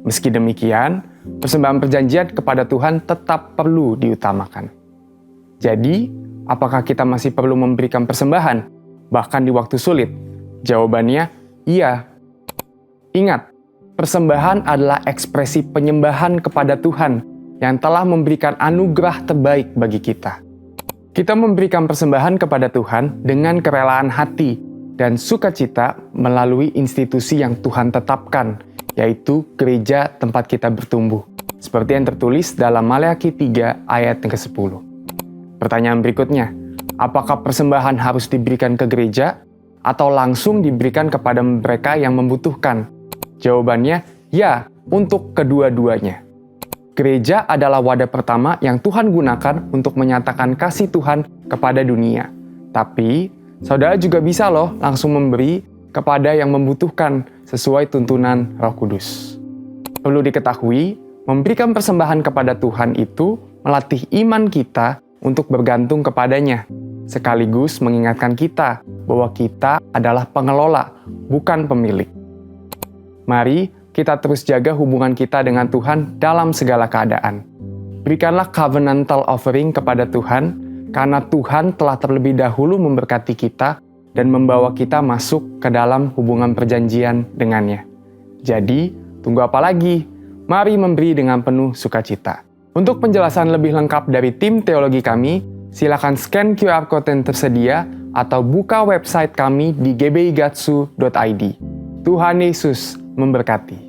Meski demikian, persembahan perjanjian kepada Tuhan tetap perlu diutamakan. Jadi, apakah kita masih perlu memberikan persembahan, bahkan di waktu sulit? Jawabannya, iya. Ingat, persembahan adalah ekspresi penyembahan kepada Tuhan yang telah memberikan anugerah terbaik bagi kita. Kita memberikan persembahan kepada Tuhan dengan kerelaan hati dan sukacita melalui institusi yang Tuhan tetapkan, yaitu gereja tempat kita bertumbuh, seperti yang tertulis dalam Maleakhi 3 ayat yang ke-10. Pertanyaan berikutnya, apakah persembahan harus diberikan ke gereja atau langsung diberikan kepada mereka yang membutuhkan? Jawabannya, ya, untuk kedua-duanya. Gereja adalah wadah pertama yang Tuhan gunakan untuk menyatakan kasih Tuhan kepada dunia. Tapi, saudara juga bisa loh langsung memberi kepada yang membutuhkan sesuai tuntunan Roh Kudus. Perlu diketahui, memberikan persembahan kepada Tuhan itu melatih iman kita untuk bergantung kepadanya, sekaligus mengingatkan kita bahwa kita adalah pengelola, bukan pemilik. Mari kita terus jaga hubungan kita dengan Tuhan dalam segala keadaan. Berikanlah covenantal offering kepada Tuhan, karena Tuhan telah terlebih dahulu memberkati kita dan membawa kita masuk ke dalam hubungan perjanjian dengannya. Jadi, tunggu apa lagi? Mari memberi dengan penuh sukacita. Untuk penjelasan lebih lengkap dari tim teologi kami, silakan scan QR Code yang tersedia atau buka website kami di gbigatsu.id. Tuhan Yesus memberkati.